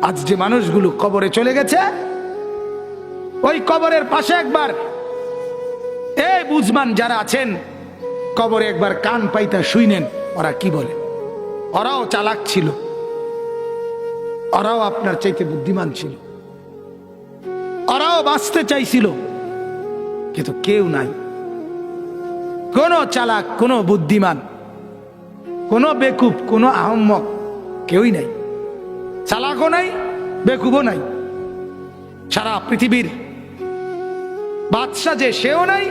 আজ যে মানুষগুলো কবরে চলে গেছে, ওই কবরের পাশে একবার এই বুঝমান যারা আছেন কবরে একবার কান পাইতা শুইনেন ওরা কি বলে। ওরাও চালাক ছিল, ওরাও আপনার চাইতে বুদ্ধিমান ছিল, ওরাও বাঁচতে চাইছিল, কিন্তু কেউ নাই। কোন চালাক, কোন বুদ্ধিমান, কোন বেকুব, কোন আহম্মক কেউই নাই। চালাকও নাই, বেকুবও নাই। সারা পৃথিবীর বাদশা যে সেও নাই,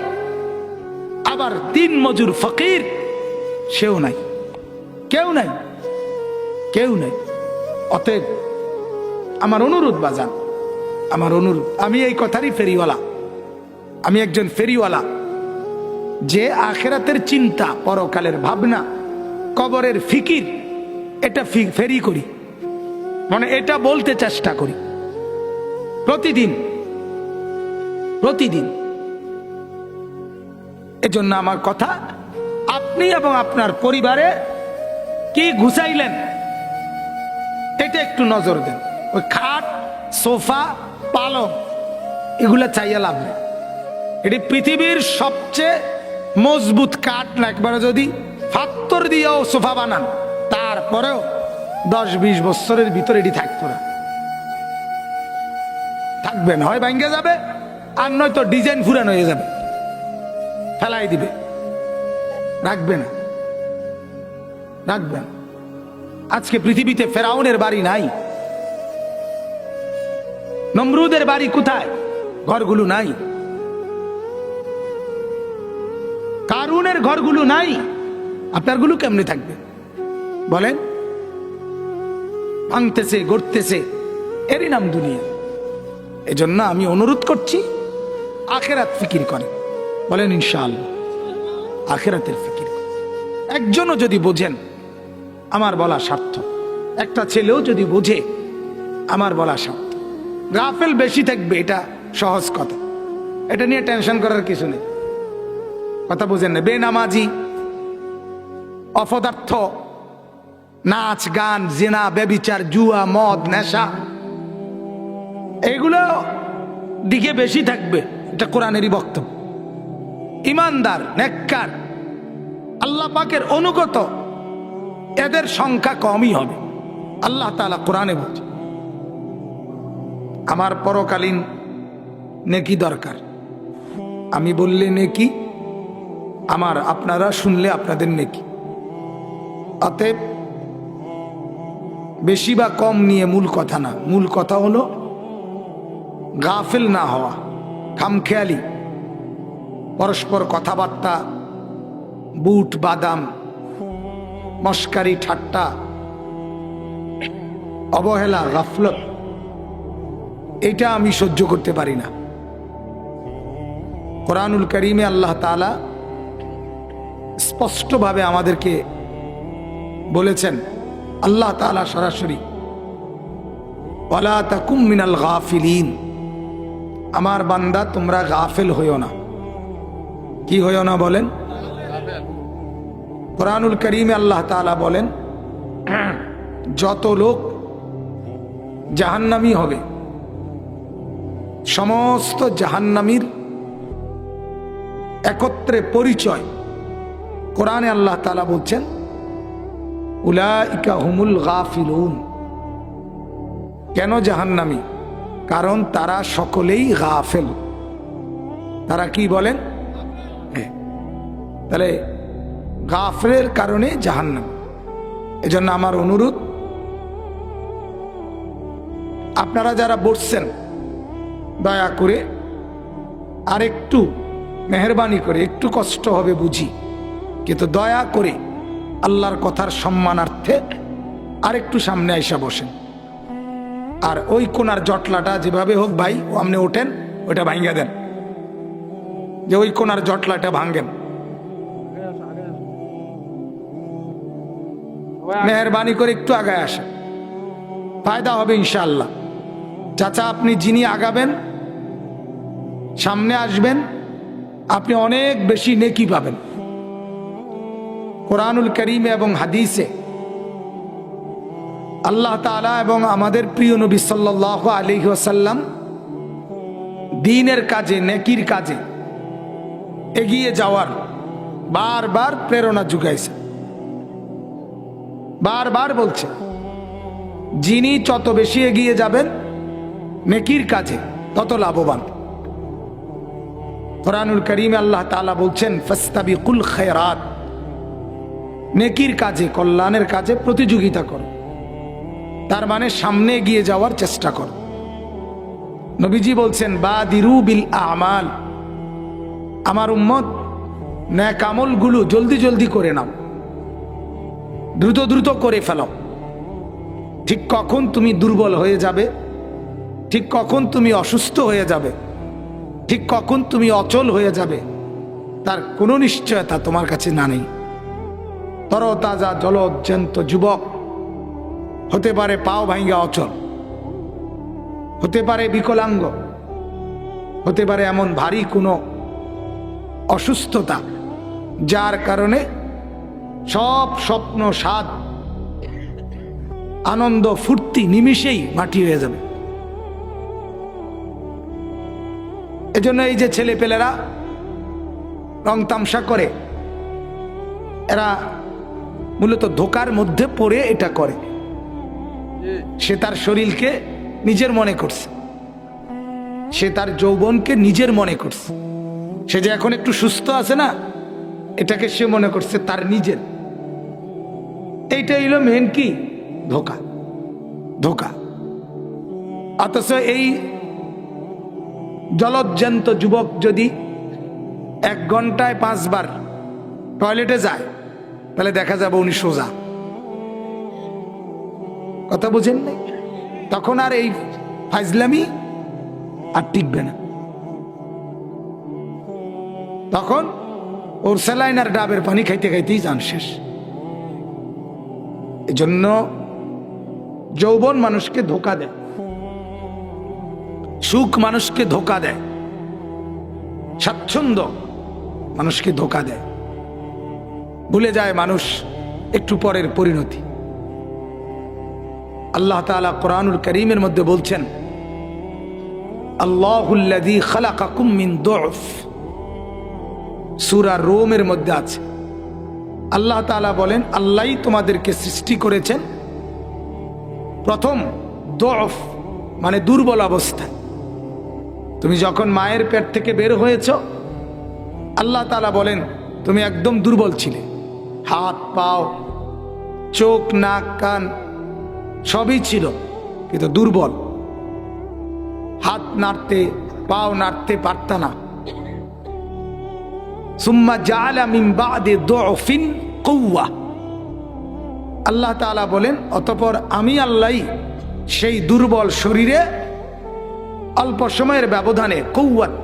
আবার দিন মজুর ফকির সেও নাই। কেউ নাই, কেউ নাই। অতএব আমার অনুরোধ বাজান, আমার অনুরোধ, আমি এই কথারই ফেরিওয়ালা, আমি একজন ফেরিওয়ালা, যে আখেরাতের চিন্তা, পরকালের ভাবনা, কবরের ফিকির, এটা ফেরি করি, মানে এটা বলতে চেষ্টা করি প্রতিদিন প্রতিদিন। এজন্য আমার কথা, আপনি এবং আপনার পরিবারে কি ঘুষাইলেন এটা একটু নজর দেন। ওই খাট, সোফা, পালং এগুলা চাইয়া লাভ নেই। এটি পৃথিবীর সবচেয়ে মজবুত কাঠ না, একবারে যদি পাথর দিয়েও সোফা বানান, তারপরেও 10-20 বছরের ভিতরে এটি থাকতো না, থাকবে না, হয় ভাঙ্গে যাবে, আর নয়তো ডিজাইন ফুরানো হয়ে যাবে, ফেলাই দিবে, রাখবে না, রাখবে না। আজকে পৃথিবীতে ফেরাউনের বাড়ি নাই, নমরুদের বাড়ি কোথায়? ঘরগুলো নাই, কারুনের ঘরগুলো নাই, আপনারগুলো কেমনে থাকবে বলেন? ভাঙতেছে, গড়তেছে, এরই নাম দুনিয়া। এজন্য আমি অনুরোধ করছি, আখেরাত ফিকির করেন, বলেন ইনশাআল্লাহ আখেরাতের ফিকির। একজনও যদি বোঝেন আমার বলা সার্থক, একটা ছেলেও যদি বোঝে আমার বলা সার্থক। গাফেল বেশি থাকবে, এটা সহজ কথা, এটা নিয়ে টেনশন করার কিছু নেই। কথা বুঝেন না? বেনামাজি, অপদার্থ, নাচ গান, জিনা, ব্যভিচার, জুয়া, মদ, নেশা, এগুলো দিকে বেশি থাকবে, এটা কোরআনেরই বক্তব্য। ইমানদার, নেককার, আল্লাহ পাকের অনুগত, এদের সংখ্যা কমই হবে। আল্লাহ তাআলা কোরআনে বলছে আমার পরকালীন নেকি দরকার। আমি বললে নেকি, আমার, আপনারা শুনলে আপনাদের নেকি। অতএব বেশি বা কম নিয়ে মূল কথা না, মূল কথা হলো গাফেল না হওয়া, খামখেয়ালি, পরস্পর কথাবার্তা, বুট বাদাম, মস্কারি ঠাট্টা, অবহেলা, গাফলত, এটা আমি সহ্য করতে পারি না। কোরআনুল কারীমে আল্লাহ তাআলা স্পষ্টভাবে আমাদেরকে বলেছেন, আল্লাহ তাআলা সরাসরি, ওয়ালা তাকুম মিনাল গাফিলিন, আমার বান্দা তোমরা গাফেল হইও না। কি হইও না বলেন? কোরআনুল কারীমে আল্লাহ তাআলা বলেন, যত লোক জাহান্নামী হবে, সমস্ত জাহান্নামীর একত্রে পরিচয় কোরআনে আল্লাহ তাআলা বলছেন, উলাইকা হুমুল গাফিলুন। কেন জাহান্নামী? কারণ তারা সকলেই গাফেল। তারা কি বলেন? তাহলে গাফেলের কারণে জাহান্নামী। এজন্য আমার অনুরোধ, আপনারা যারা বসছেন দয়া করে আর একটু মেহরবানি করে, একটু কষ্ট হবে বুঝি, কিন্তু দয়া করে আল্লাহর কথার সম্মানার্থে আর একটু সামনে আইসা বসেন। আর ওই কোনার জটলাটা যেভাবে হোক ভাই, আপনি ওঠেন, ওটা ভাঙ্গা দেন, যে ওই কোনার জটলাটা ভাঙ্গেন, মেহরবানি করে একটু আগায় আসেন, ফায়দা হবে ইনশাআল্লাহ। চাচা, আপনি যিনি আগাবেন, সামনে আসবেন, আপনি অনেক বেশি নেকি পাবেন। কোরআনুল কারীমে এবং হাদিসে আল্লাহ তাআলা এবং আমাদের প্রিয় নবী সাল্লাল্লাহু আলাইহি ওয়াসাল্লাম দ্বীনের কাজে, নেকির কাজে এগিয়ে যাওয়ার বারবার প্রেরণা জুগাইছে। বারবার বলছে, যিনি যত বেশি এগিয়ে যাবেন নেকির কাজে তত লাভবান। কোরআনুল কারীমে আল্লাহ তাআলা বলছেন, ফাস্তাবিকুল খায়রাত, নেকির কাজে, কল্যাণের কাজে প্রতিযোগিতা করো, তার মানে সামনে এগিয়ে যাওয়ার চেষ্টা করো। নবীজি বলছেন, বাদিরু বিল আমাল, আমার উম্মত নেক আমলগুলো জলদি জলদি করে নাও, দ্রুত দ্রুত করে ফেলো। ঠিক কখন তুমি দুর্বল হয়ে যাবে, ঠিক কখন তুমি অসুস্থ হয়ে যাবে, ঠিক কখন তুমি অচল হয়ে যাবে, তার কোনো নিশ্চয়তা তোমার কাছে না নেই। তরতাজা জলজ্যান্ত যুবক হতে পারে পাও ভাঙ্গা অচল, হতে পারে বিকলাঙ্গ, হতে পারে এমন ভারী কোনো অসুস্থতা যার কারণে সব স্বপ্ন, স্বাদ, আনন্দ, ফুর্তি নিমিষেই মাটি হয়ে যাবে। এজন্য এই যে ছেলে পেলেরা রং তামসা করে, এরা মূলত ধোকার মধ্যে পড়ে এটা করে। সে তার শরীরকে নিজের মনে করছে, সে তার যৌবনকে নিজের মনে করছে। সে যে এখন একটু সুস্থ আছে না, এটাকে সে মনে করছে তার নিজের। এইটা হইল মেন কি? ধোকা, ধোকা। অথচ এই জলজ্যান্ত যুবক যদি 1 ঘন্টায় 5 বার টয়লেটে যায়, তাহলে দেখা যাবে উনি সোজা। কথা বুঝেন নাই? তখন আর এই ফাজলামি আর টিকবে না। তখন ওর স্যালাইন আর ডাবের পানি খাইতে খাইতেই যান শেষ। এজন্য যৌবন মানুষকে ধোকা দেয়, সুখ মানুষকে ধোকা দেয়, স্বাচ্ছন্দ্য মানুষকে ধোকা দেয়। ভুলে যায় মানুষ একটু পরের পরিণতি। আল্লাহ তাআলা কোরআনুল কারীমের মধ্যে বলছেন, আল্লাহুল্লাযী খালাকাকুম মিন দু'ফ, সূরা রোমের মধ্যে আছে। আল্লাহ তাআলা বলেন, আল্লাহই তোমাদেরকে সৃষ্টি করেছেন প্রথম দু'ফ, মানে দুর্বল অবস্থায়। তুমি যখন মায়ের পেট থেকে বের হয়েছ, আল্লাহ তাআলা বলেন তুমি একদম দুর্বল ছিলে। হাত, পাও, চোখ, নাক, কান সবই ছিল, কিন্তু দুর্বল। হাত নাড়তে, পাও নাড়তে পারত না। সুম্মা জাআলা মিন বা'দি দু'ফিন কুওয়া, আল্লাহ তাআলা বলেন অতঃপর আমি আল্লাহই সেই দুর্বল শরীরে অল্প সময়ের ব্যবধানে কুওয়াত,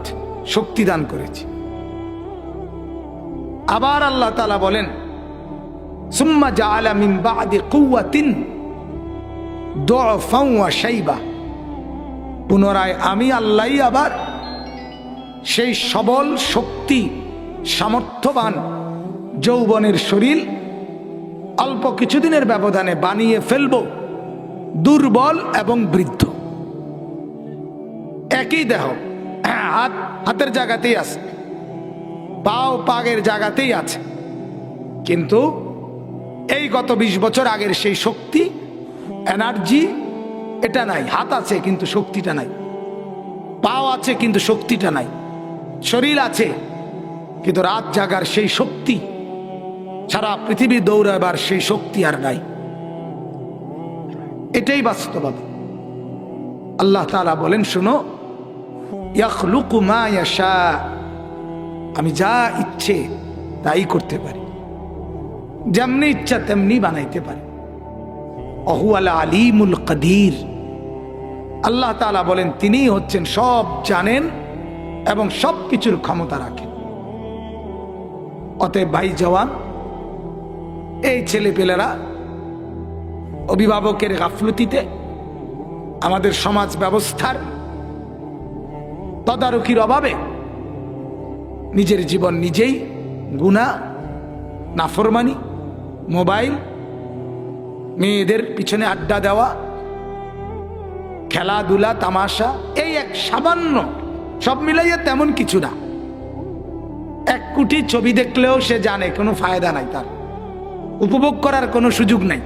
শক্তি দান করেছি। আবার আল্লাহ তাআলা বলেন, সুম্মা জাআলা মিন বা'দি কুওয়াতিন দু'ফান ওয়া শাইবা, পুনরায় আমি আল্লাহই আবার সেই সবল, শক্তি, সামর্থ্যবান যৌবনের শরীর অল্প কিছুদিনের ব্যবধানে বানিয়ে ফেলব দুর্বল এবং বৃদ্ধ। একই দেহ, হাত হাতের জায়গাতেই আছে, পাও পাগের জায়গাতেই আছে, কিন্তু এই গত 20 বছর আগের সেই শক্তি, এনার্জি এটা নাই। হাত আছে কিন্তু শক্তিটা নাই, পাও আছে কিন্তু শক্তিটা নাই, শরীর আছে কিন্তু রাত জাগার সেই শক্তি, সারা পৃথিবী দৌড়াবার সেই শক্তি আর নাই। এটাই বাস্তবতা। আল্লাহ তাআলা বলেন, শোনো, ইয়াখলুকু মা ইয়াশা, আমি যা ইচ্ছে তাই করতে পারি, যেমনি ইচ্ছা তেমনি বানাইতে পারি। ওহুয়াল আলিমুল কাদির, আল্লাহ তাআলা বলেন তিনিই হচ্ছেন সব জানেন এবং সব কিছুর ক্ষমতা রাখেন। অতএব ভাই জওয়ান, এই ছেলেপেলেরা অভিভাবকের গাফলতিতে, আমাদের সমাজ ব্যবস্থার তদারকির অভাবে নিজের জীবন নিজেই গুনাহ, নাফরমানি, মোবাইল, মেয়েদের পিছনে আড্ডা দেওয়া, খেলাধুলা, তামাশা, এই এক সামান্য, সব মিলাইয়া তেমন কিছু না। 1 কোটি ছবি দেখলেও সে জানে কোনো ফায়দা নাই, তার উপভোগ করার কোনো সুযোগ নাই।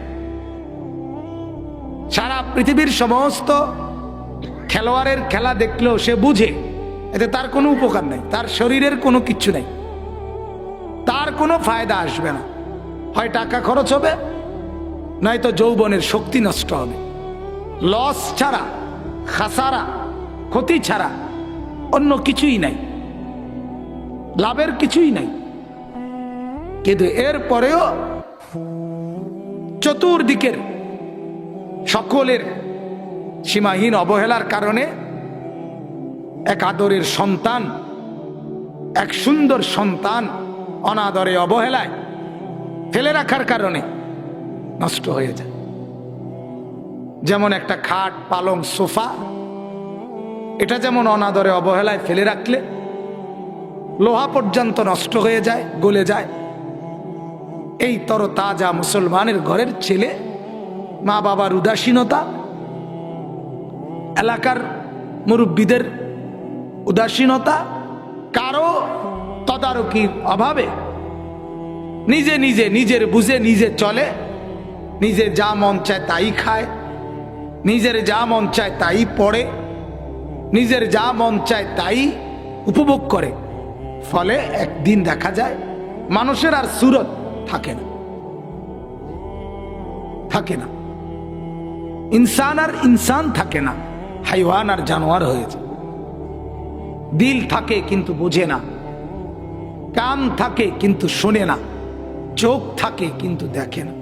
সারা পৃথিবীর সমস্ত খেলোয়াড়ের খেলা দেখলেও সে বুঝে এতে তার কোনো উপকার নাই, তার শরীরের কোনো কিচ্ছু নাই, তার কোনো ফায়দা আসবে না। হয় টাকা খরচ হবে, নয়তো যৌবনের শক্তি নষ্ট হবে। লস ছাড়া, খাসারা, ক্ষতি ছাড়া অন্য কিছুই নাই, লাভের কিছুই নাই। কিন্তু এর পরেও চতুর্দিকের সকলের সীমাহীন অবহেলার কারণে এক আদরের সন্তান, এক সুন্দর সন্তান অনাদরে অবহেলায় ফেলে রাখার কারণে নষ্ট হয়ে যায়। যেমন একটা খাট, পালং, সোফা, এটা যেমন অনাদরে অবহেলায় ফেলে রাখলে লোহা পর্যন্ত নষ্ট হয়ে যায়, গলে যায়, এই তরতাজা মুসলমানের ঘরের ছেলে মা বাবার উদাসীনতা, এলাকার মুরব্বীদের উদাসীনতা, কারো তদারকির অভাবে নিজে নিজে নিজের বুঝে নিজে চলে, নিজে যা মন চায় তাই খায়, নিজের যা মন চায় তাই পড়ে, নিজের যা মন চায় তাই উপভোগ করে। ফলে একদিন দেখা যায় মানুষের আর সুরত থাকে না, থাকে না, ইনসান আর ইনসান থাকে না, হাইওয়ান আর জানোয়ার হয়েছে। দিল থাকে কিন্তু বোঝে না, কান থাকে কিন্তু শোনে না, চোখ থাকে কিন্তু দেখে না,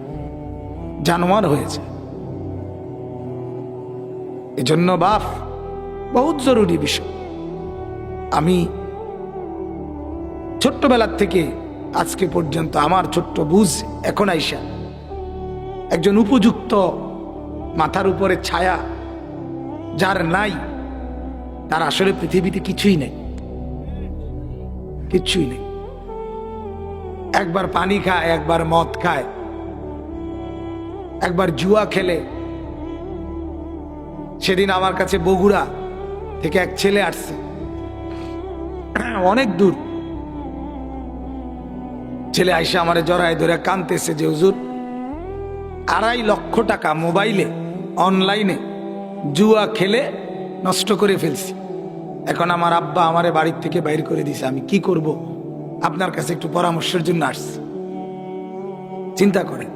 জানোয়ার হয়েছে। এজন্য বাপ বহুত জরুরি বিষয়। আমি ছোট্টবেলার থেকে আজকে পর্যন্ত আমার ছোট্ট বুঝ এখন আইসা একজন উপযুক্ত মাথার উপরে ছায়া যার নাই, তার আসলে পৃথিবীতে কিছুই নেই, কিছুই নেই। একবার পানি খায়, একবার মদ খায়, একবার জুয়া খেলে। সেদিন আমার কাছে বগুড়া থেকে এক ছেলে আসছে, অনেক দূর। ছেলে আইসা আমারে জড়ায় ধরে কাঁদতেছে যে হুজুর 2.5 লক্ষ টাকা মোবাইলে অনলাইনে জুয়া খেলে নষ্ট করে ফেলছি। এখন আমার আব্বা আমারে বাড়ির থেকে বাইর করে দিছে, আমি কি করব? আপনার কাছে একটু পরামর্শের জন্য আসছি। চিন্তা করেন,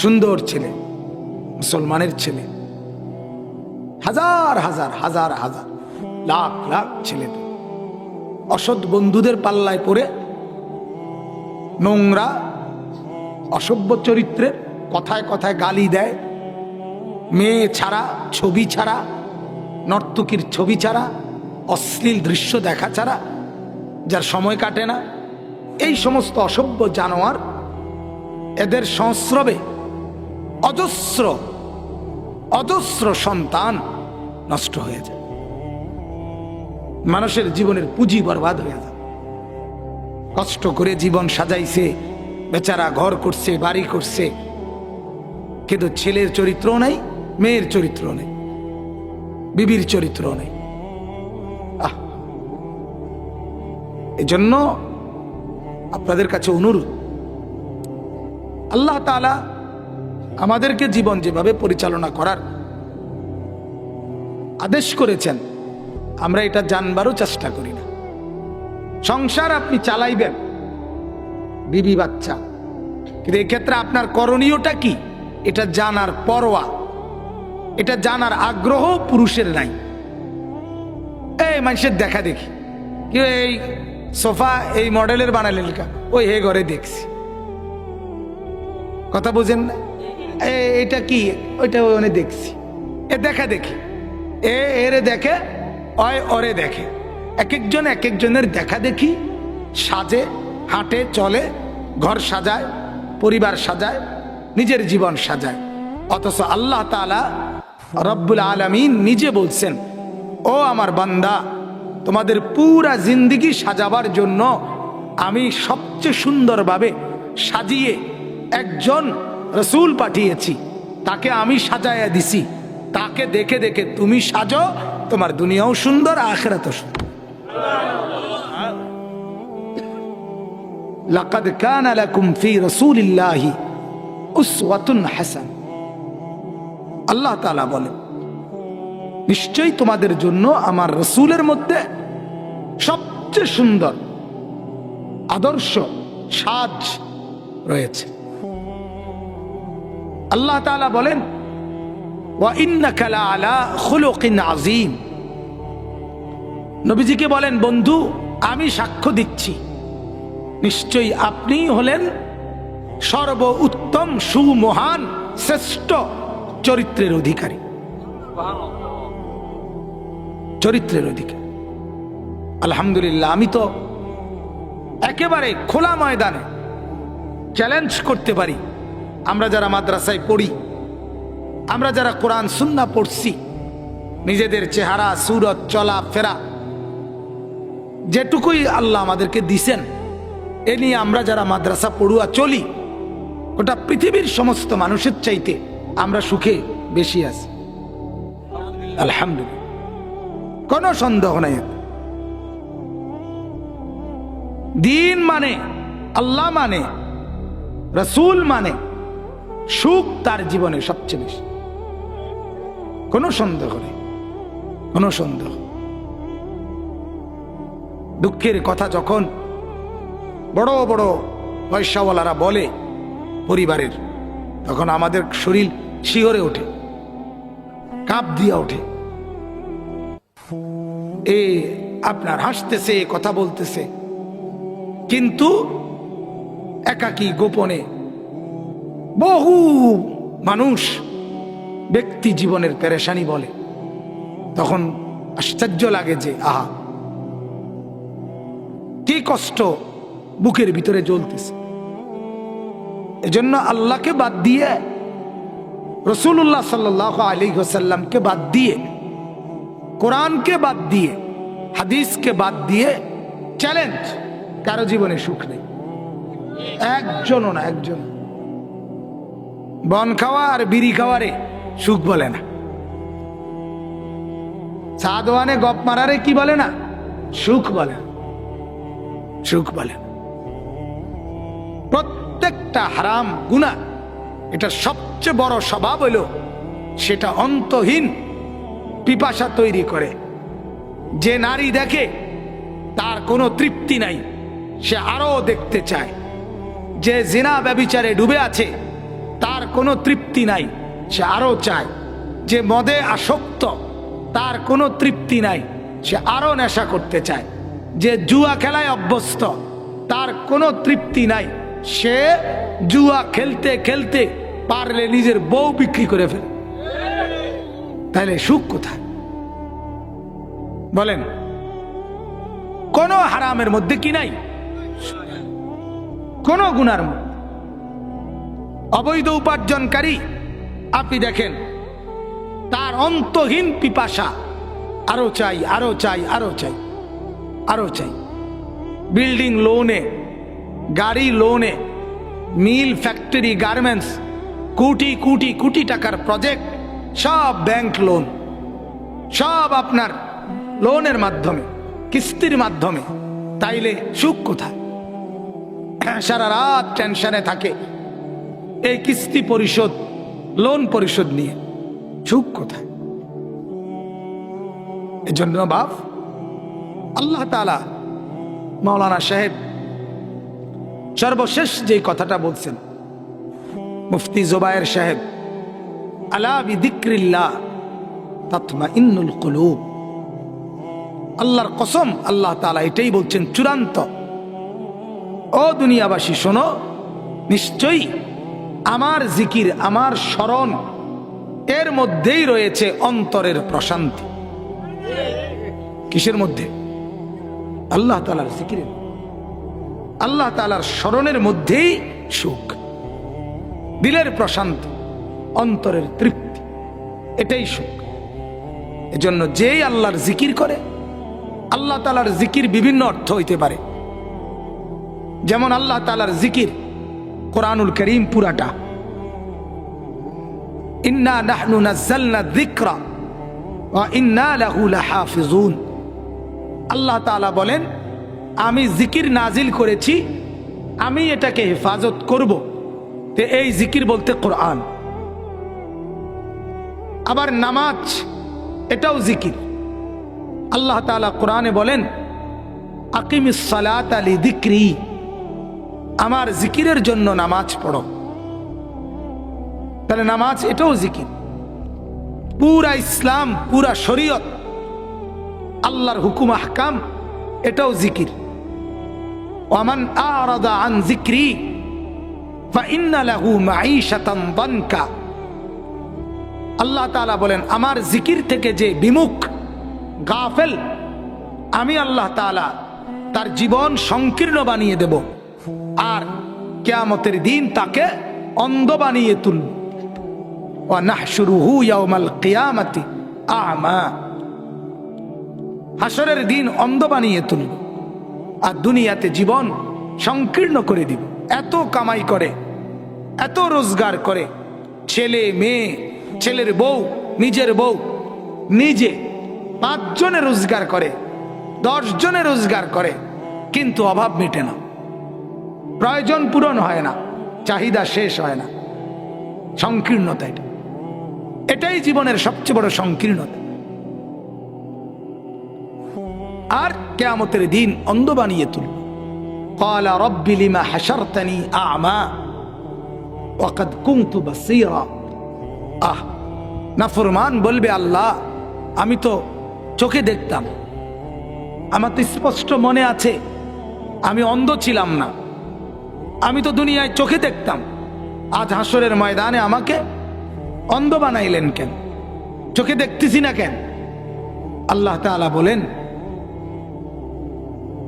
সুন্দর ছেলে, মুসলমানের ছেলে, হাজার হাজার হাজার হাজার লাখ লাখ ছেলে অসৎ বন্ধুদের পাল্লায় পড়ে নোংরা অসভ্য চরিত্রের কথায় কথায় গালি দেয়, মেয়ে ছাড়া, ছবি ছাড়া, নর্তকীর ছবি ছাড়া, অশ্লীল দৃশ্য দেখা ছাড়া যার সময় কাটে না। এই সমস্ত অসভ্য জানোয়ার, এদের সংস্রবে অজস্র অজস্র সন্তান নষ্ট হয়ে যায়, মানুষের জীবনের পুঁজি বরবাদ হয়ে যায়। কষ্ট করে জীবন সাজাইছে, বেচারা ঘর করছে, বাড়ি করছে, কিন্তু ছেলের চরিত্র নাই, মেয়ের চরিত্র নেই, বিবির চরিত্র নেই। এজন্য আপনাদের কাছে অনুরোধ, আল্লাহ তাআলা আমাদেরকে জীবন যেভাবে পরিচালনা করার আদেশ করেছেন, আমরা এটা জানবারও চেষ্টা করি না। সংসার আপনি চালাইবেন, বিবি বাচ্চা, কিন্তু এক্ষেত্রে আপনার করণীয়টা কি এটা জানার পরোয়া, এটা জানার আগ্রহ পুরুষের নাই। এই মানুষের দেখা দেখি, কেউ এই সোফা এই মডেলের বানালেন, ওই হে ঘরে দেখছি, কথা বোঝেন না? এটা কি, ওইটা ওখানে দেখছি, এ দেখা দেখি, এরে দেখে, ওরে দেখে। এক একজন এক একজনের দেখা দেখি সাজে, হাঁটে, চলে, ঘর সাজায়, পরিবার সাজায়, নিজের জীবন সাজায়। অথচ আল্লাহ তাআলা রব্বুল আলামিন নিজে বলছেন, ও আমার বান্দা, তোমাদের পুরা জিন্দেগি সাজাবার জন্য আমি সবচেয়ে সুন্দরভাবে সাজিয়ে একজন রসুল পাঠিয়েছি, তাকে আমি সাজায়া দিছি, তাকে দেখে দেখে তুমি সাজো, তোমার দুনিয়াও সুন্দর আখিরাতও সুন্দর। লাকাদ কানা লাকুম ফি রাসূলিল্লাহি উসওয়াতুন হাসানাহ। আল্লাহ তাআলা বলেন, নিশ্চয়ই তোমাদের জন্য আমার রসুলের মধ্যে সবচেয়ে সুন্দর আদর্শ সাজ রয়েছে। আল্লাহ তাআলা বলেন, ওয়া ইন্নাকা লাআলা খুলুকিন আযীম। নবীজিকে বলেন, বন্ধু আমি সাক্ষ্য দিচ্ছি, নিশ্চয়ই আপনি হলেন সর্ব উত্তম সুমহান শ্রেষ্ঠ চরিত্রের অধিকারী। চরিত্রের অধিকারী। আলহামদুলিল্লাহ, আমি তো একেবারে খোলা ময়দানে চ্যালেঞ্জ করতে পারি, আমরা যারা মাদ্রাসায় পড়ি, আমরা যারা কোরআন সুন্নাহ পড়ছি, নিজেদের চেহারা সুরত চলা ফেরা যেটুকুই আল্লাহ আমাদেরকে দিছেন, এ নিয়ে আমরা যারা মাদ্রাসা পড়ুয়া চলি, ওটা পৃথিবীর সমস্ত মানুষের চাইতে আমরা সুখে বেশি আছি। আলহামদুলিল্লাহ, কোনো সন্দেহ নাই। দিন মানে, আল্লাহ মানে, রসুল মানে, সুখ তার জীবনে সবচেয়ে বেশি, কোনো সন্দেহ নেই, কোনো সন্দেহ। দুঃখের কথা যখন বড় বড় পয়সাওয়ালারা বলে পরিবারের, তখন আমাদের শরীর শিহরে ওঠে, কাঁপ দিয়া ওঠে। এ আপনার হাসতেছে, কথা বলতেছে, কিন্তু একাকী গোপনে বহু মানুষ ব্যক্তি জীবনের পেরেশানি বলে, তখন আশ্চর্য লাগে যে আহা, কি কষ্ট বুকের ভিতরে জ্বলতেছে। এজন্য আল্লাহকে বাদ দিয়ে, রাসূলুল্লাহ সাল্লাল্লাহু আলাইহি ওয়াসাল্লামকে বাদ দিয়ে, কোরআনকে বাদ দিয়ে, হাদিসকে বাদ দিয়ে চ্যালেঞ্জ, কারো জীবনে সুখ নেই, একজনও না, একজন। বন খাওয়া আর বিড়ি খাওয়ারে সুখ বলে না, চা দোয়ানে গপ মারারে কি বলে না, সুখ বলে না, সুখ বলে না। প্রত্যেকটা হারাম গুনাহ, এটা সবচেয়ে বড় স্বভাব হইল সেটা অন্তহীন পিপাসা তৈরি করে। যে নারী দেখে তার কোনো তৃপ্তি নাই, সে আরো দেখতে চায়। যে জিনা ব্যভিচারে ডুবে আছে তার কোনো তৃপ্তি নাই, সে আরো চায়। যে মদে আসক্ত তার কোনো তৃপ্তি নাই, সে আরো নেশা করতে চায়। যে জুয়া খেলায় অভ্যস্ত তার কোনো তৃপ্তি নাই, সে জুয়া খেলতে খেলতে পারলে নিজের বউ বিক্রি করে ফেলে। তাহলে সুখ কোথায় বলেন? কোন হারামের মধ্যে কি নাই, কোন গুনার মধ্যে। অবৈধ উপার্জনকারী আপনি দেখেন, তার অন্তহীন পিপাসা, আরো চাই, আরো চাই, আরো চাই, আরো চাই। বিল্ডিং লোনে, গাড়ি লোনে, মিল, ফ্যাক্টরি, গার্মেন্টস, কোটি কোটি কোটি টাকার প্রজেক্ট, সব ব্যাংক লোন, সব আপনার লোনের মাধ্যমে, কিস্তির মাধ্যমে। তাইলে সুখ কোথায়? সারা রাত টেনশনে থাকে এই কিস্তি পরিশোধ, লোন পরিশোধ নিয়ে, সুখ কোথায়? এজন্য বাপ, আল্লাহ তাআলা মাওলানা সাহেব সর্বশেষ যে কথাটা বলছেন, মুফতি জুবায়ের সাহেব, আলা বিযিক্রিল্লাহ তাতমাইন্নুল কুলুব। আল্লাহর কসম, আল্লাহ তাআলা এটাই বলছেন চূড়ান্ত। ও দুনিয়াবাসী শোনো, নিশ্চয়ই আমার জিকির, আমার স্মরণ, এর মধ্যেই রয়েছে অন্তরের প্রশান্তি। কিসের মধ্যে? আল্লাহ তাআলার জিকিরের, আল্লাহ তাআলার স্মরণের মধ্যেই সুখ, দিলের প্রশান্তি, অন্তরের তৃপ্তি, এটাই সুখ। এজন্য যেই আল্লাহর জিকির করে, আল্লাহ তাআলার জিকির বিভিন্ন অর্থ হইতে পারে। যেমন আল্লাহ তাআলার জিকির কোরআনুল কারীম পুরাটা, ইন্না নাহনু নাযালনা যিকরা ওয়া ইন্না লাহু লাহাফিজুন। আল্লাহ তাআলা বলেন, আমি জিকির নাজিল করেছি, আমি এটাকে হেফাজত করব। তো এই জিকির বলতে কোরআন। আবার নামাজ, এটাও জিকির। আল্লাহ তাআলা কোরআনে বলেন, আকিমিস সালাতা লিযিকরি, আমার জিকিরের জন্য নামাজ পড়ো। তাহলে নামাজ এটাও জিকির। পুরা ইসলাম, পুরা শরীয়ত, আল্লাহর হুকুম আহকাম, এটাও জিকির। ওয়ামান আরাদা আন যিকরি ফাইন্না লাহু মাঈশাতান দানকা। আল্লাহ তাআলা বলেন, আমার জিকির থেকে যে বিমুখ, গাফেল, আমি আল্লাহ তাআলা তার জীবন সংকীর্ণ বানিয়ে দেব, আর কিয়ামতের দিন তাকে অন্ধ বানিয়ে তুলব। ওয়া নাহশুরুহু ইয়াওমাল কিয়ামাতি আ'মা, হাসরের দিন অন্ধ বানিয়ে তুলব, আর দুনিয়াতে জীবন সংকীর্ণ করে দিব। এত কামাই করে, এত রোজগার করে, ছেলে মেয়ে, ছেলের বউ, নিজের বউ, নিজে 5 জনে রোজগার করে, 10 জনে রোজগার করে, কিন্তু অভাব মেটে না, প্রয়োজন পূরণ হয় না, চাহিদা শেষ হয় না। সংকীর্ণতা এটা, এটাই জীবনের সবচেয়ে বড় সংকীর্ণতা। আর কিয়ামতের দিন অন্ধ বানিয়ে তুলব। ক্বালা রাব্বি লিমা হাশারতানি আ'মা ওয়া ক্বাদ কুনতু বাসীরা। নাফরমান বলবে, আল্লাহ, আমি তো চোখে দেখতাম, আমার তো স্পষ্ট মনে আছে আমি অন্ধ ছিলাম না, আমি তো দুনিয়ায় চোখে দেখতাম, আজ হাসরের ময়দানে আমাকে অন্ধ বানাইলেন কেন? চোখে দেখতেছি না কেন? আল্লাহ তাআলা বলেন,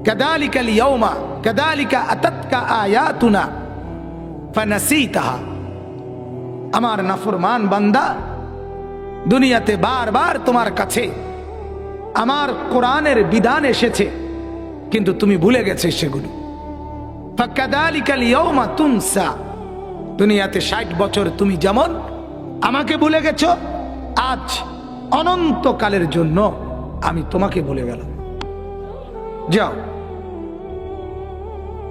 কাযালিকাল ইয়াওমা কাযালিকা আতাতকা আয়াতুনা ফানাসিতাহা। আমার নাফরমান বান্দা, দুনিয়াতে বারবার তোমার কাছে আমার কোরআনের বিধান এসেছে, কিন্তু তুমি ভুলে গেছে সেগুলো। ফাকাযালিকাল ইয়াওমা তুনসা। দুনিয়াতে 60 বছর তুমি যেমন আমাকে ভুলে গেছো, আজ অনন্তকালের জন্য আমি তোমাকে ভুলে গেলাম। যাও,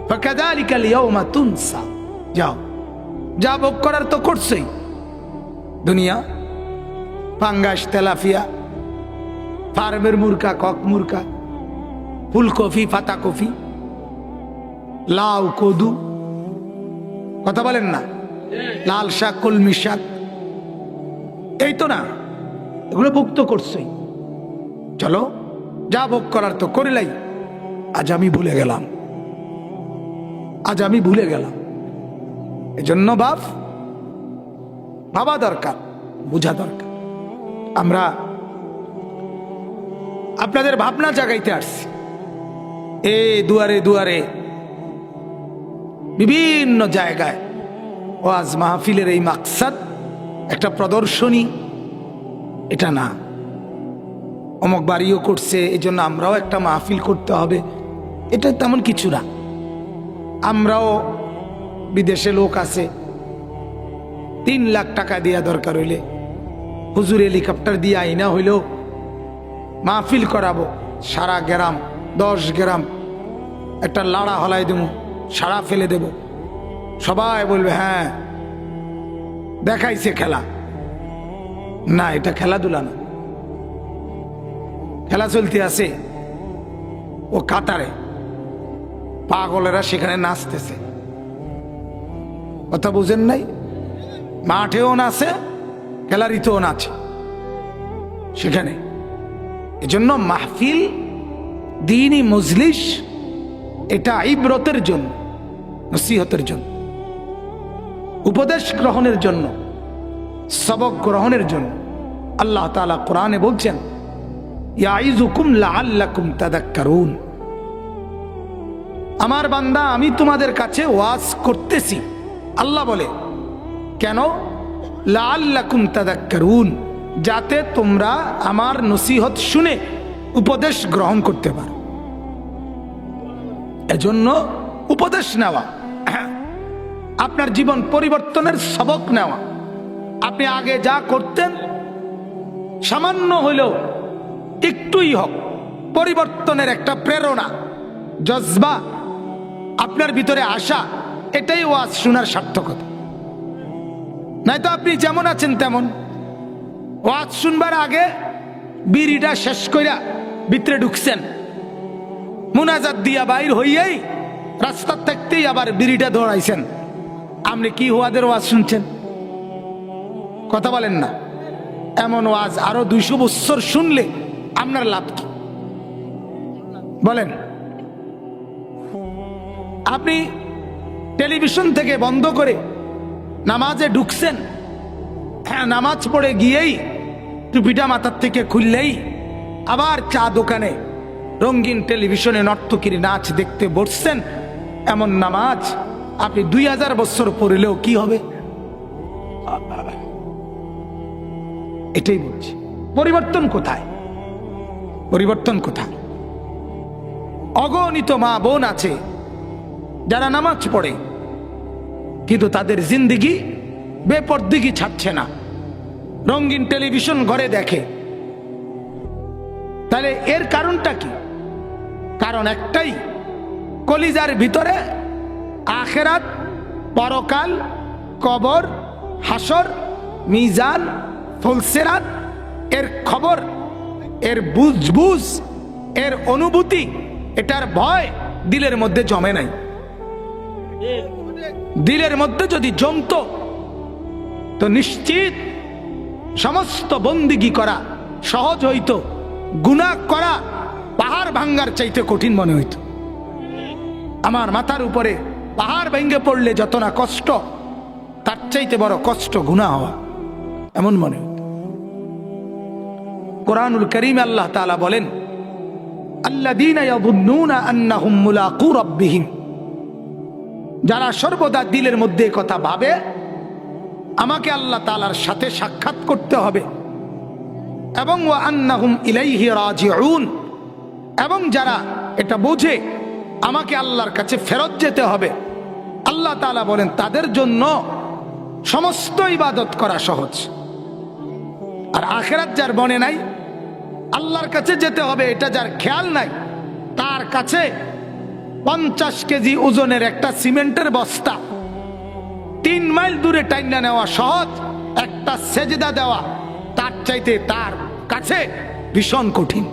ফাকাযালিকাল ইয়াওমা তুনসা, যাও, যা ভোগ করার তো করছেই। দুনিয়া, পাঙ্গাস, তেলাপিয়া, ফার্মের মুরগা, কক মুরগা, ফুলকপি, পাতাকপি, লাউ, কদু, কথা বলেন না, লাল শাক, কলমি শাক, এই তো না, এগুলো ভোগ তো করছেই। চলো, যা ভোগ করার তো করিলাই, আজ আমি ভুলে গেলাম, আজ আমি ভুলে গেলাম। এজন্য ভাবা দরকার, বোঝা দরকার। আমরা আপনাদের ভাবনা জাগাইতে আসছি। দুয়ারে দুয়ারে, বিভিন্ন জায়গায় ওয়াজ মাহফিলের এই মাকসাদ একটা প্রদর্শনী, এটা না। অমুক বাড়িও করছে, এই জন্য আমরাও একটা মাহফিল করতে হবে, এটা তেমন কিছু না। আমরাও, বিদেশে লোক আছে, 3 লাখ টাকা দেওয়া দরকার হইলে হুজুর হেলিকপ্টার দিয়ে আইনা হইলেও মাহফিল করাবো। সারা গ্রাম, 10 গ্রাম একটা লাড়া হলাই দেব, সারা ফেলে দেব, সবাই বলবে হ্যাঁ দেখাইছে খেলা। না, এটা খেলাধুলা না। খেলা চলতে আছে ও কাতারে, পাগলেরা সেখানে নাচতেছে, কথা বুঝেন নাই? মাঠেও নাচে, গ্যালারিতেও নাচে সেখানে। এজন্য মাহফিল, দ্বীনি মজলিস, এটা ইবরতের জন্য, নসিহতের জন্য, উপদেশ গ্রহণের জন্য, সবক গ্রহণের জন্য। আল্লাহ তাআলা কোরআনে বলছেন, ইয়াইযুকুম লাআল্লাকুম তাযাক্কারুন। আমার বান্দা, আমি তোমাদের কাছে ওয়াজ করতেছি। আল্লাহ বলে, কেন? লাআল্লাকুম তাযাক্কারুন, যাতে তোমরা আমার নসিহত শুনে উপদেশ গ্রহণ করতে পারো। এজন্য উপদেশ নেওয়া, আপনার জীবন পরিবর্তনের সবক নেওয়া, আপনি আগে যা করতেন সামান্য হইলেও একটুই হোক পরিবর্তনের একটা প্রেরণা জজবা আপনার ভিতরে আসা, এটাই ওয়াজ শোনার সার্থকতা। নয়তো আপনি যেমন আছেন তেমন, ওয়াজ শুনবার আগে বিড়িটা শেষ কইরা ভিতরে ঢুকছেন, মুনাজাত দিয়া বাইর হইয়াই রাস্তার থাকতেই আবার বিড়িটা দৌড়াইছেন। আপনি কি ওয়াজের ওয়াজ শুনছেন? কথা বলেন না। এমন ওয়াজ আরো 200 বছর শুনলে আপনার লাভ কি বলেন? আপনি টেলিভিশন থেকে বন্ধ করে নামাজে ঢুকছেন, হ্যাঁ, নামাজ পড়ে গিয়েই টুপিটা মাথার থেকে খুললেই আবার চা দোকানে রঙিন টেলিভিশনে নর্তকীর নাচ দেখতে বসছেন। এমন নামাজ আপনি 2000 বছর পড়লেও কি হবে? এটাই বলছি, পরিবর্তন কোথায়? পরিবর্তন কোথায়? অগণিত মা বোন আছে যারা নামাজ পড়ে কিন্তু তাদের জিন্দেগি বেপরদিগি ছাড়ছে না, রঙিন টেলিভিশন ঘরে দেখে। তাহলে এর কারণটা কি? কারণ একটাই, কলিজার ভিতরে আখেরাত, পরকাল, কবর, হাসর, মিজান, ফুলসিরাত এর খবর, এর বুঝ, এর অনুভূতি, এটার ভয় দিলের মধ্যে জমে নাই। দিলের মধ্যে যদি জমতো তো নিশ্চিত সমস্ত বন্দিগি করা সহজ হইতো, গুনাহ করা পাহাড় ভাঙ্গার চাইতে কঠিন মনে হইতো। আমার মাথার উপরে পাহাড় ভেঙে পড়লে যত না কষ্ট, তার চাইতে বড় কষ্ট গুনাহ হওয়া, এমন মনে হইতো। কোরআনুল কারীমে আল্লাহ তাআলা বলেন, আল্লাযীনা ইয়াযুন্নুনা আন্নাহুম মুলাকু রাব্বিহিম, যারা সর্বদা দিলের মধ্যে কথা ভাবে আমাকে আল্লাহ তাআলার সাথে সাক্ষাৎ করতে হবে, এবং ওয়া আন্নাহুম ইলাইহি রাজিউন, এবং যারা এটা বোঝে আমাকে আল্লাহর কাছে ফেরত যেতে হবে, আল্লাহ তাআলা বলেন তাদের জন্য সমস্ত ইবাদত করা সহজ। আর আখিরাত যার মনে নাই, আল্লাহর কাছে যেতে হবে এটা যার খেয়াল নাই, তার কাছে 50 কেজি ওজনের একটা সিমেন্টের বস্তা 3 মাইল দূরে টাইনা নেওয়া সহজ, একটা সেজদা দেওয়া তার চাইতে তার কাছে ভীষণ কঠিন,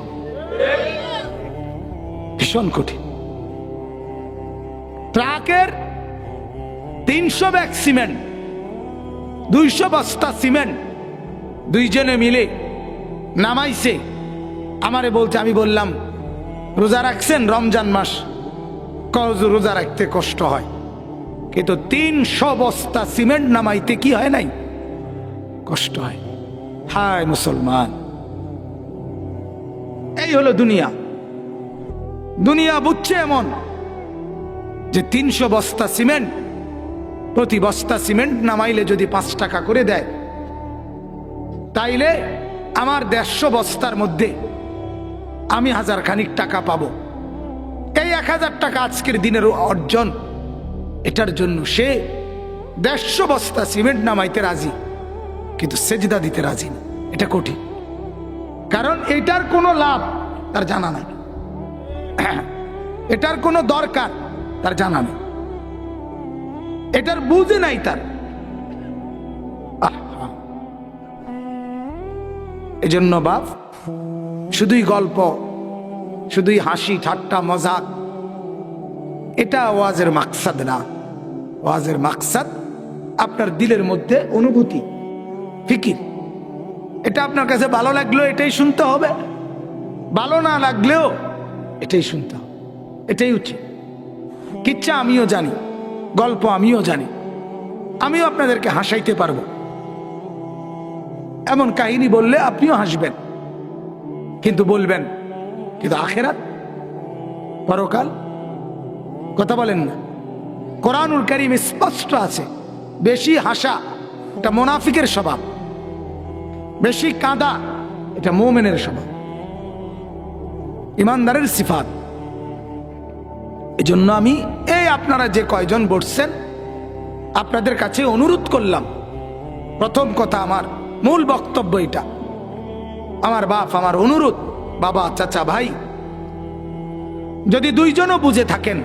ভীষণ কঠিন। ট্রাকের 300 ব্যাগ সিমেন্ট, 200 বস্তা সিমেন্ট দুইজনে মিলে নামাইছে। আমারে বলছে, আমি বললাম রোজা রাখছেন রমজান মাস? রোজা রাখতে কষ্ট হয়, কিন্তু 300 বস্তা সিমেন্ট নামাইতে কি হয় নাই? কষ্ট হয়। হায় মুসলমান, এই হলো দুনিয়া। দুনিয়া বুঝছে এমন যে 300 বস্তা সিমেন্ট, প্রতি বস্তা সিমেন্ট নামাইলে যদি 5 টাকা করে দেয়, তাইলে আমার 150 বস্তার মধ্যে আমি 1000 খানিক টাকা পাবো। এই 1000 টাকা আজকের দিনের অর্জন। এটার জন্য সে 150 বস্তা সিমেন্ট নামাইতে রাজি, কিন্তু সেজদা দিতে রাজি না। এটা কঠিন, কারণ এটার কোনো লাভ তার জানা নাই, এটার কোনো দরকার তার জানা নেই, এটার বুঝে নাই তার। এজন্য বাপ শুধুই গল্প, শুধুই হাসি ঠাট্টা মজাক, এটা ওয়াজের মাকসাদ না। ওয়াজের মাকসাদ আপনার দিলের মধ্যে অনুভূতি, ফিকির। এটা আপনার কাছে ভালো লাগলেও এটাই শুনতে হবে, ভালো না লাগলেও এটাই শুনতে হবে, এটাই উচিত। কিচ্ছা আমিও জানি, গল্প আমিও জানি, আমিও আপনাদেরকে হাসাইতে পারবো। এমন কাহিনী বললে আপনিও হাসবেন, কিন্তু বলবেন কিন্তু আখিরাত, পরকাল, কথা বলেন না। কোরআনুল কারীম স্পষ্ট আছে, বেশি হাসা এটা মুনাফিকের স্বভাব, বেশি কাঁদা এটা মুমিনের স্বভাব, ইমানদারের সিফাত। এজন্য আমি আপনারা যে কয়জন বসছেন আপনাদের কাছে অনুরোধ করলাম, প্রথম কথা, আমার মূল বক্তব্য এটা। আমার বাপ, আমার অনুরোধ, বাবা, চাচা, ভাই, যদি দুইজনও বুঝে থাকেন,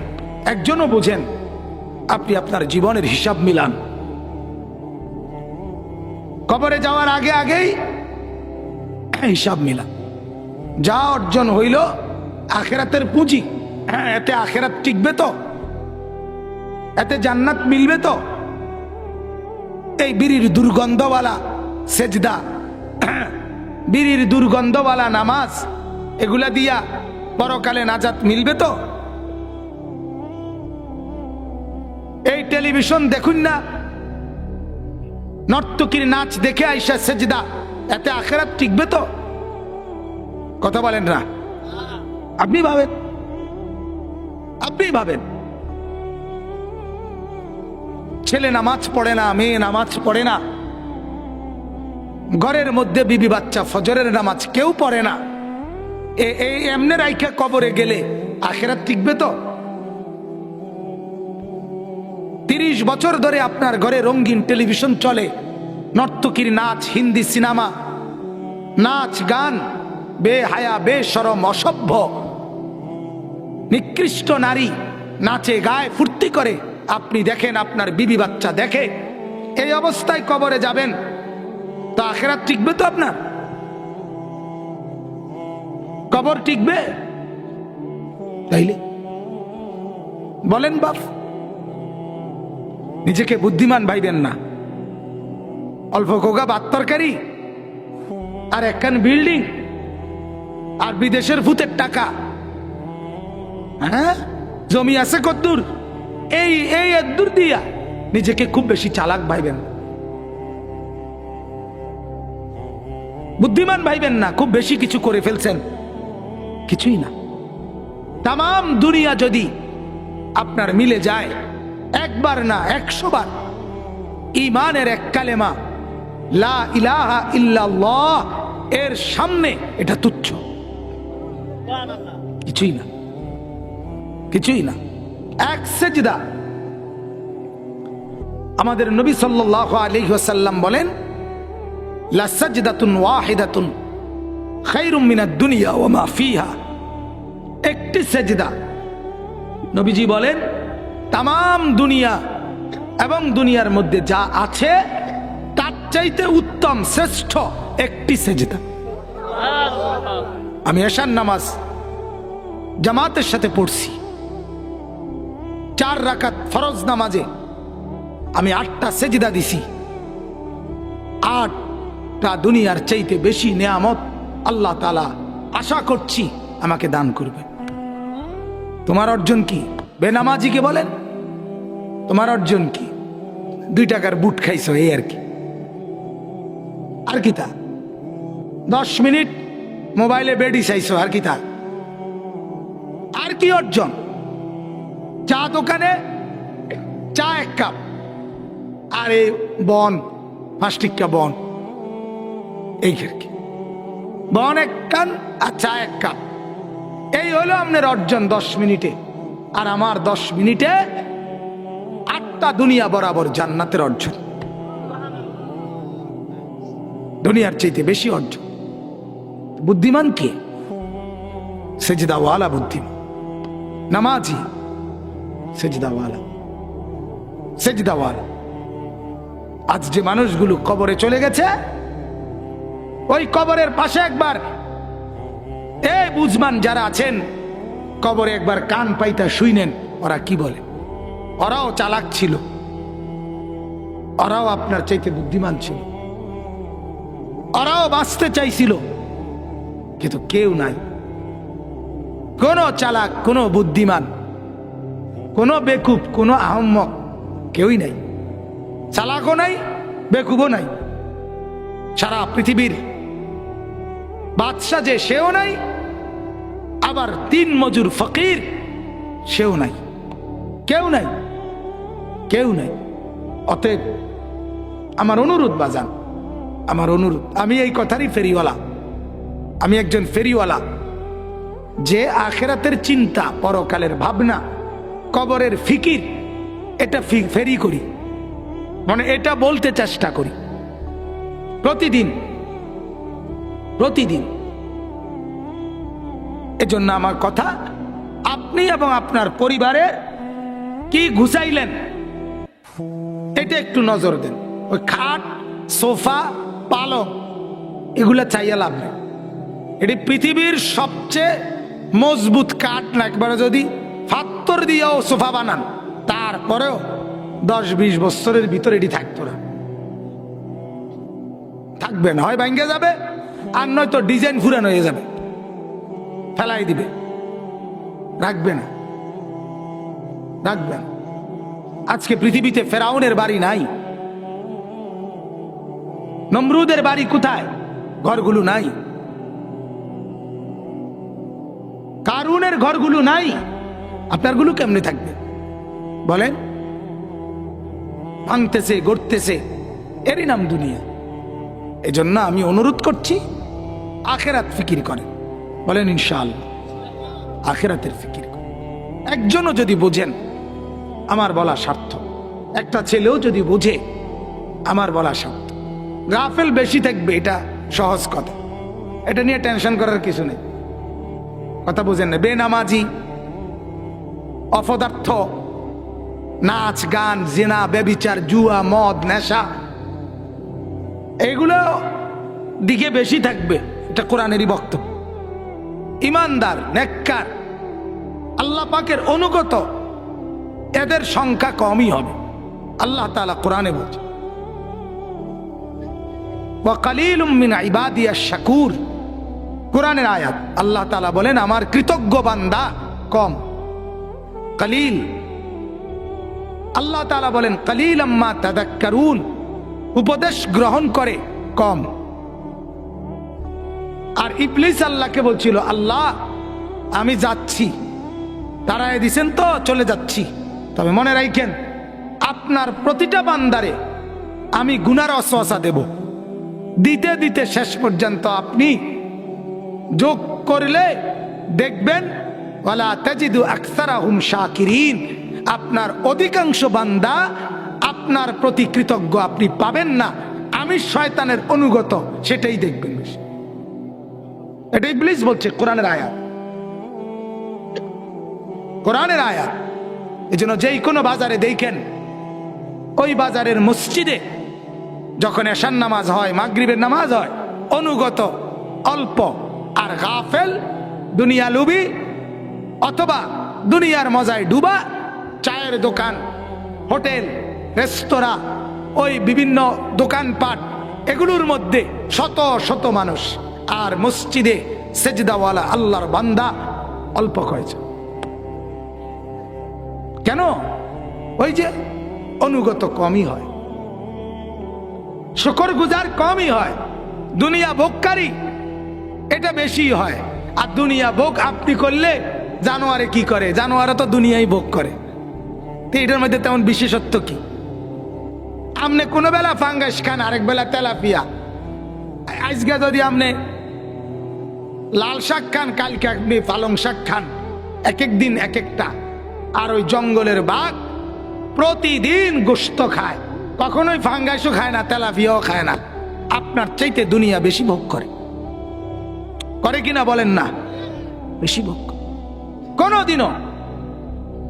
একজনও বুঝেন, আপনি আপনার জীবনের হিসাব মিলান। কবরে যাওয়ার আগে আগেই হিসাব মিলান। যা অর্জন হইল আখেরাতের পুঁজি, এতে আখেরাত টিকবে তো? এতে জান্নাত মিলবে তো? এই বিড়ির দুর্গন্ধওয়ালা সেজদা, বিড়ির দুর্গন্ধওয়ালা নামাজ, এগুলা দিয়া পরকালে নাজাত মিলবে তো? এই টেলিভিশন দেখুন না, নর্তকীর নাচ দেখে আইসা সেজদা, এতে আখেরাত টিকবে তো? কথা বলেন না? আপনি ভাবেন, আপনি ভাবেন। ছেলে নামাজ পড়ে না, মেয়ে নামাজ পড়ে না, ঘরের মধ্যে বিবি বাচ্চা ফজরের নামাজ কেউ পড়ে না, এই এমনে রাইখা কবরে গেলে আখেরাত টিকবে তো? 30 বছর ধরে আপনার ঘরে রঙিন টেলিভিশন চলে, নর্তকীর নাচ, হিন্দি সিনেমা, নাচ গান, বেহায়া, বেশরম, অসভ্য, নিকৃষ্ট নারী নাচে গায়ে ফুর্তি করে, আপনি দেখেন, আপনার বিবি বাচ্চা দেখে। এই অবস্থায় কবরে যাবেন, তো আখেরাত টিকবে তো? আপনার কবর টিকবে? তাইলে বলেন বাপ, নিজেকে বুদ্ধিমান ভাইবেন না। অল্প কোগা ভাত তরকারি আর একখান বিল্ডিং আর বিদেশের ভূতের টাকা, হ্যাঁ, জমি আছে কদ্দুর, এই এদ্দুর দিয়া নিজেকে খুব বেশি চালাক ভাইবেন, বুদ্ধিমান ভাইবেন না। খুব বেশি কিছু করে ফেলছেন, কিছুই না। তাম দুনিয়া যদি আপনার মিলে যায়, একবার না 100 বার ঈমানের এক কালেমা লা ইলাহা ইল্লাল্লাহ এর সামনে এটা তুচ্ছ, কিছুই না, কিছুই না। এক সেজদা। আমাদের নবী সাল্লাল্লাহু আলাইহি ওয়াসাল্লাম বলেন, লা সাজদাতুন ওয়াহিদাতুন খায়রুম মিনাদ দুনিয়া ওয়া মা ফিহা। একটি সেজদা, নবীজি বলেন, তাম দুনিয়া এবং দুনিয়ার মধ্যে যা আছে তার চাইতে উত্তম, শ্রেষ্ঠ একটি সেজদা। আমি এশার নামাজ জামাতের সাথে পড়ছি, 4 রাকাত ফরজ নামাজে আমি 8টা সেজদা দিছি। 8টা দুনিয়ার চাইতে বেশি নেয়ামত আল্লাহ তাআলা আশা করছি আমাকে দান করবে। তোমার অর্জন কি? বেনামাজিকে বলেন তোমার অর্জন কি? 2 টাকার বুট খাইছো, এই আর কি। আর কি তা? 10 মিনিট মোবাইলে বেডি চাইছো, আর কি তা? আর কি অর্জন? চা দোকানে চা 1 কাপ, আর এই বন 5 টিক্কা বন, এই আর কি। বন 1 কান আর চা 1 কাপ, এই হলো আপনার অর্জন 10 মিনিটে। আর আমার 10 মিনিটে 8টা দুনিয়া বরাবর জান্নাতের অর্জন, দুনিয়ার চাইতে বেশি অর্জন। বুদ্ধিমান কে? সেজদাওয়ালা বুদ্ধিমান, নামাজি সেজদাওয়ালা, সেজদাওয়ালা। আজ যে মানুষগুলো কবরে চলে গেছে, ওই কবরের পাশে একবার এই বুঝমান যারা আছেন, কবরে একবার কান পাইতা শুইনেন ওরা কি বলে। ওরাও চালাক ছিল, ওরাও আপনার চাইতে বুদ্ধিমান ছিল, ওরাও বাঁচতে চাইছিল, কিন্তু কেউ নাই। কোনো চালাক, কোনো বুদ্ধিমান, কোনো বেকুব, কোনো আহম্মক কেউই নাই। চালাকও নাই, বেকুবও নাই। সারা পৃথিবীর বাদশা যে সেও নাই, আবার 3 মজুর ফকির সেও নাই, কেউ নাই, কেউ নাই। অতএব আমার অনুরোধ বাজান, আমার অনুরোধ, আমি এই কথারই ফেরিওয়ালা, আমি একজন ফেরিওয়ালা, যে আখেরাতের চিন্তা, পরকালের ভাবনা, কবরের ফিকির, এটা ফেরি করি, মানে এটা বলতে চেষ্টা করি। প্রতিদিন প্রতিদিন। এজন্য আমার কথা, আপনি এবং আপনার পরিবারের কি ঘুষাইলেন এটা একটু নজর দেন। ওই খাট, সোফা, পালং এগুলা চাইয়া লাভ নেই। এটি পৃথিবীর সবচেয়ে মজবুত কাঠ না, একবারে যদি পাথর দিয়েও সোফা বানান তারপরেও 10-20 বছরের ভিতরে এটি থাকতো না, থাকবে না, হয় ভাঙ্গে যাবে আর নয়তো ডিজাইন ফুরানো হয়ে যাবে, ফেলাই দিবে, রাখবে না, রাখবে না। আজকে পৃথিবীতে ফেরাউনের বাড়ি নাই, নমরুদের বাড়ি কোথায়, ঘরগুলো নাই, কারুনের ঘরগুলো নাই, আপনারগুলো কেমনে থাকবে বলেন? ভাঙতেছে, গড়তেছে, এরই নাম দুনিয়া। এজন্য আমি অনুরোধ করছি, আখেরাত ফিকির করেন, বলেন ইনশাআল্লাহ আখেরাতের ফিকির করেন। একজনও যদি বোঝেন আমার বলা সার্থক, একটা ছেলেও যদি বোঝে আমার বলা সার্থক। গাফেল বেশি থাকবে, এটা সহজ কথা, এটা নিয়ে টেনশন করার কিছু নেই। কথা বোঝেন না? বেনামাজি, অপদার্থ, নাচ গান, জিনা, ব্যভিচার, জুয়া, মদ, নেশা, এগুলো দিকে বেশি থাকবে, এটা কোরআনেরই বক্তব্য। ইমানদার, নেককার, আল্লাহ পাকের অনুগত, এদের সংখ্যা কমই হবে। আল্লাহ তাআলা কোরআনে বলছে, ওয়া কালিলুম মিন ইবাদিয়াশ শাকুর, কোরআনের আয়াত। আল্লাহ তাআলা বলেন আমার কৃতজ্ঞ বান্দা কম, কালিল। আল্লাহ তাআলা বলেন কালিলাম মা তাযাক্কারুন, উপদেশ গ্রহণ করে কম। আর ইবলিস আল্লাহকে বলছিল, আল্লাহ আমি যাচ্ছি, তারাই দিছেন তো চলে যাচ্ছি, তবে মনে রাখেন আপনার প্রতিটা বান্দারে আমি গুনার ওয়াসওয়াসা দেব, দিতে দিতে শেষ পর্যন্ত আপনি যোগ করলে দেখবেন ওয়ালা তাজিদু আকসারাহুম শাকিরিন, আপনার অধিকাংশ বান্দা আপনার প্রতি কৃতজ্ঞ আপনি পাবেন না। আমি শয়তানের অনুগত, সেটাই দেখবেন। এটা ইবলিস বলছে, কোরআনের আয়াত, কোরআনের আয়াত। এজন্য যেই কোনো বাজারে দেখেন, ওই বাজারের মসজিদে যখন এশার নামাজ হয়, মাগরিবের নামাজ হয়, অনুগত অল্প, আর গাফেল, দুনিয়া লুবি অথবা দুনিয়ার মজায় ডুবা, চায়ের দোকান, হোটেল, রেস্তোরাঁ, ওই বিভিন্ন দোকানপাট, এগুলোর মধ্যে শত শত মানুষ, আর মসজিদে সেজদাওয়ালা আল্লাহর বান্দা অল্প কয়েছে। কেন? ওই যে অনুগত কমই হয়, শুকর গুজার কমই হয়, দুনিয়া ভোগকারী এটা বেশি হয়। আর দুনিয়া ভোগ আপনি করলে জানোয়ারে কি করে? জানোয়ারে তো দুনিয়াই ভোগ করে, তো এটার মধ্যে তেমন বিশেষত্ব কি? আপনি কোনো বেলা ফাঙ্গাস খান, আরেক বেলা তেলাপিয়া। আজকে যদি আপনি লাল শাক খান, কালকে আপনি পালং শাক খান, এক এক দিন এক একটা। আর ওই জঙ্গলের বাঘ প্রতিদিন গোশত খায়, কখনোই ফাঙ্গাসও খায় না, তেলাপিয়াও খায় না। আপনার চাইতে দুনিয়া বেশি ভোগ করে, করে কিনা বলেন না? বেশি ভোগ।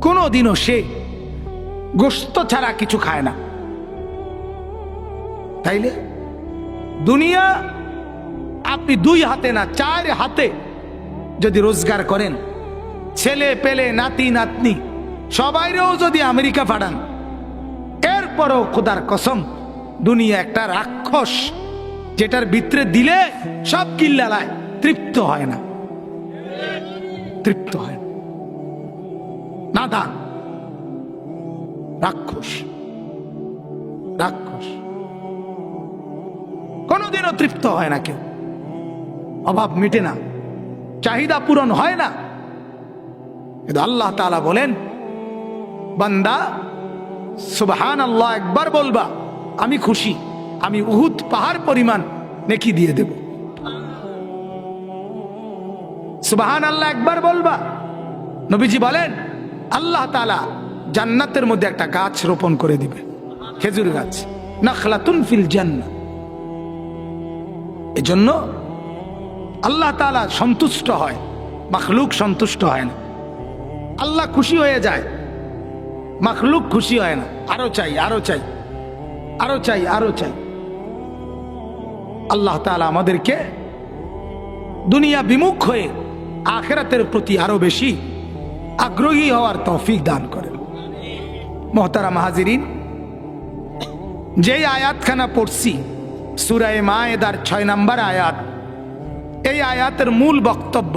কোনোদিনও সে গোশত ছাড়া কিছু খায় না। তাইলে দুনিয়া আপনি 2 হাতে না 4 হাতে যদি রোজগার করেন, ছেলে পেলে, নাতি নাতনি সবাইরেও যদি আমেরিকা পাঠান, এরপরও খোদার কসম দুনিয়া একটা রাক্ষস, যেটার ভিতরে দিলে সব কিল্লালায়, তৃপ্ত হয় না, তৃপ্ত হয় না। দান রাক্ষস, রাক্ষস, কোনোদিনও তৃপ্ত হয় না কেউ, অভাব মিটে না, চাহিদা পূরণ হয় না। কিন্তু আল্লাহ তাআলা বলেন, বান্দা সুবহানাল্লাহ একবার বলবা, আমি খুশি, আমি উহুদ পাহাড় পরিমাণ নেকি দিয়ে দেব। সুবহানাল্লাহ একবার বলবা। নবীজি বলেন, আল্লাহ তাআলা জান্নাতের মধ্যে একটা গাছ রোপণ করে দিবে, খেজুর গাছ, নাখলাতুন ফিল জান্নাহ। এজন্য আল্লাহ তাআলা সন্তুষ্ট হয়, মাখলুক সন্তুষ্ট হয় না। আল্লাহ খুশি হয়ে যায়, মাখলুক খুশি হয় না। আরো চাই, আরো চাই, আরো চাই, আরো চাই। আল্লাহ তাআলা আমাদেরকে দুনিয়া বিমুখ হয়ে আখিরাতের প্রতি আরো বেশি আগ্রহী হওয়ার তৌফিক দান করেন। মুহতারাম হাজিরিন, যেই আয়াতখানা পড়ছি সূরা মায়েদার 6 নম্বর আয়াত, এই আয়াতের মূল বক্তব্য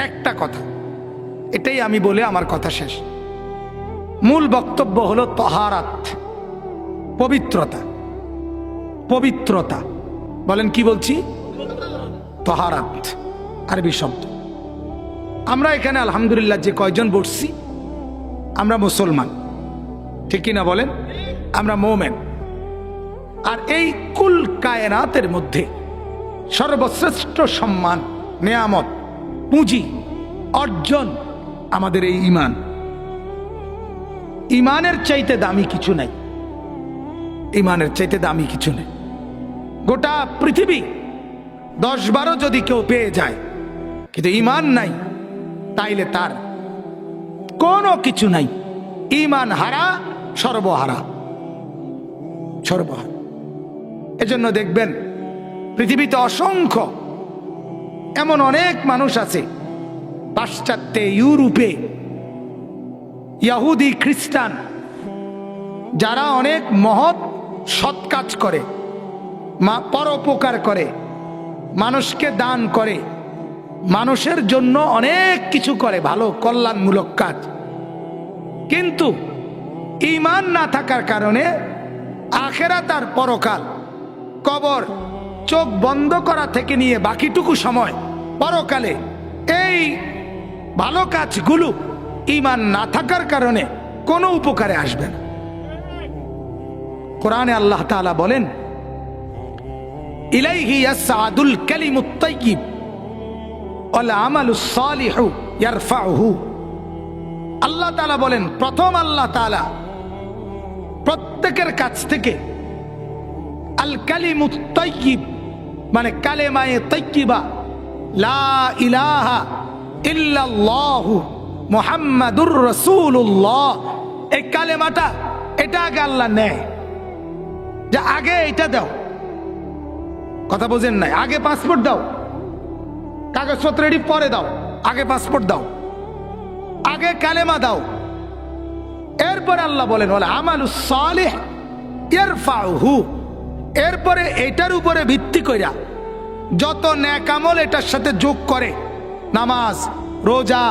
একটা কথা, এটাই আমি বলে আমার কথা শেষ। মূল বক্তব্য হলো তাহারাত, পবিত্রতা। পবিত্রতা বলেন, কি বলছি? তাহারাত আরবি শব্দ। আমরা এখানে আলহামদুলিল্লাহ যে কয়জন বসছি আমরা মুসলমান, ঠিক কিনা বলেন? আমরা মুমিন। আর এই কুল কায়নাতের মধ্যে সর্বশ্রেষ্ঠ সম্মান, নেয়ামত, পুঁজি, অর্জন আমাদের এই ঈমান। ঈমানের চাইতে দামি কিছু নাই, ঈমানের চাইতে দামি কিছু নেই। গোটা পৃথিবী 10-12 যদি কেউ পেয়ে যায় কিন্তু ঈমান নাই, তাইলে তার কোনো কিছু নাই। ঈমান হারা সর্বহারা, সর্বহারা। এজন্য দেখবেন পৃথিবীতে অসংখ্য এমন অনেক মানুষ আছে, পাশ্চাত্যে, ইউরোপে, ইহুদি, খ্রিস্টান, যারা অনেক মহৎ সৎ কাজ করে, পরোপকার করে, মানুষকে দান করে, মানুষের জন্য অনেক কিছু করে, ভালো কল্যাণমূলক কাজ। কিন্তু ঈমান না থাকার কারণে আখিরাত আর পরকাল, কবর, চোখ বন্ধ করা থেকে নিয়ে বাকিটুকু সময় পরকালে এই ভালো কাজগুলো ঈমান না থাকার কারণে কোনো উপকারে আসবে না। কোরআনে আল্লাহ তাআলা বলেন, ইলাইহি ইয়াসআদুল কালিমুত তাইয়্যিব ওয়াল আমালুস সালিহু ইয়ারফাউহু। আল্লাহ তাআলা বলেন, প্রথম আল্লাহ তাআলা প্রত্যেকের কাছ থেকে আল কালিমুত তাইয়্যিব মানে কালেমায়ে তাইয়্যিবা, লা ইলাহা ইল্লাল্লাহু মুহাম্মাদুর রাসূলুল্লাহ, এই কালেমাটা, এটা আগে আল্লাহ নেয়, যে আগে এটা দাও। কথা বোঝেন নাই? আগে পাসপোর্ট দাও, কাগজপত্র রেডি, পরে দাও। আগে পাসপোর্ট দাও, আগে কালেমা দাও। এরপরে আল্লাহ বলেন, ওয়াল আমালুস সালিহ ইয়ারফাউহু। এরপরে এটার উপরে ভিত্তি কইরা যত নেক আমল এটার সাথে যোগ করে, নামাজ, রোজা,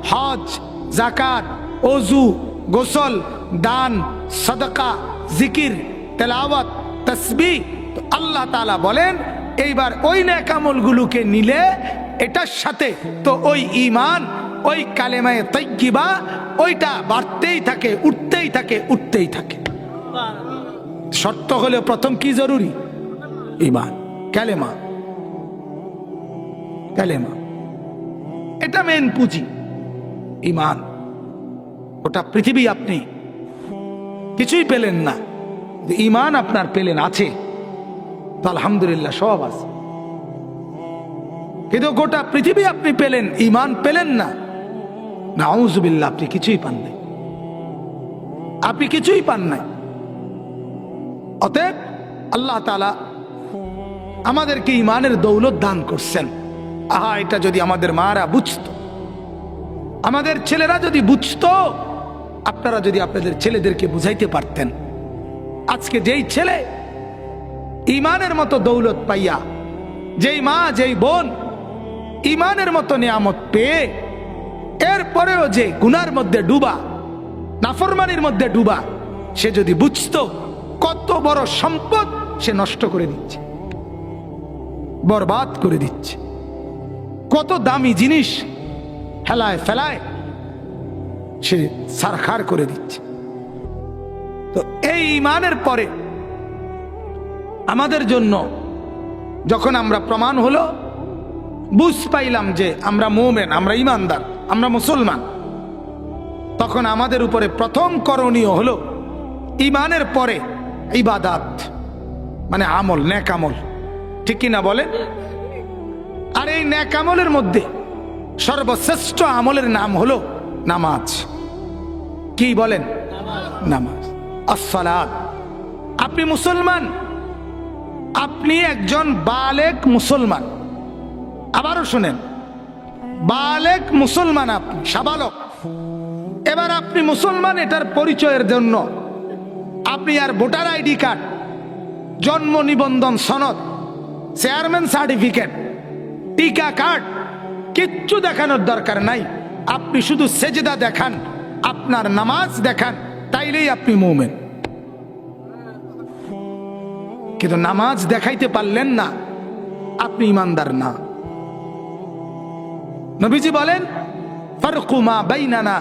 হজ, যাকাত, ওযু, গোসল, দান, সাদাকা, জিকির, তেলাওয়াত, তাসবিহ, তো আল্লাহ তাআলা বলেন এইবার ওই নেক আমলগুলোকে নিলে এটার সাথে তো ওই ঈমান, ওই কালেমায়ে তাইয়্যিবা, ওইটা বাড়তেই থাকে, উঠতেই থাকে, উঠতেই থাকে। শর্ত হলে প্রথম কি জরুরি? ঈমান, কালেমা। কালেমা এটা মেন পুঁজি, ঈমান। ওটা পৃথিবী আপনি কিছুই পেলেন না, ঈমান আপনার পেলেন, আছে তো আলহামদুলিল্লাহ, সব আছে। কিন্তু গোটা পৃথিবী আপনি পেলেন, ঈমান পেলেন না, নাউযুবিল্লাহ, আপনি কিছুই পান নাই, আপনি কিছুই পান নাই। অতএব আল্লাহ তাআলা আমাদেরকে ঈমানের দৌলত দান করছেন। আহা, এটা যদি আমাদের মারা বুঝতো, আমাদের ছেলেরা যদি বুঝতো, আপনারা যদি আপনাদের ছেলেদেরকে বুঝাইতে পারতেন, আজকে যেই ছেলে ঈমানের মতো দৌলত পাইয়া, যেই মা, যেই বোন ঈমানের মতো নিয়ামত পেয়ে, এরপরেও যে গুনার মধ্যে ডুবা, নাফরমানির মধ্যে ডুবা, সে যদি বুঝতো কত বড় সম্পদ সে নষ্ট করে দিচ্ছে, বরবাদ করে দিচ্ছে, কত দামি জিনিস হেলায় ফেলায় সে সারখার করে দিচ্ছে। তো এই ঈমানের পরে আমাদের জন্য যখন আমরা প্রমাণ হলো, বুঝ পাইলাম যে আমরা মুমিন, আমরা ঈমানদার, আমরা মুসলমান, তখন আমাদের উপরে প্রথম করণীয় হলো ঈমানের পরে ইবাদাত, মানে আমল, নেক আমল। ঠিক কিনা বলেন? আর এই নেক আমলের মধ্যে সর্বশ্রেষ্ঠ আমলের নাম হলো নামাজ। কি বলেন? নামাজ। আসসালাত। আপনি মুসলমান, আপনি একজন বালেক মুসলমান। আবারও শুনেন, বালেক মুসলমান, আপনি সাবালক। এবার আপনি মুসলমান, এটার পরিচয়ের জন্য আপনি আর ভোটার আইডি কার্ড, জন্ম নিবন্ধন সনদ, চেয়ারম্যান সার্টিফিকেট, টিকা কার্ড কিচ্ছু দেখানোর দরকার নাই। আপনি শুধু সেজদা দেখান, আপনার নামাজ দেখান, তাইলেই আপনি মুমিন। কিন্তু নামাজ দেখাইতে পারলেন না, আপনি ইমানদার না। নবীজি বলেন, ফারকু মা বাইনানা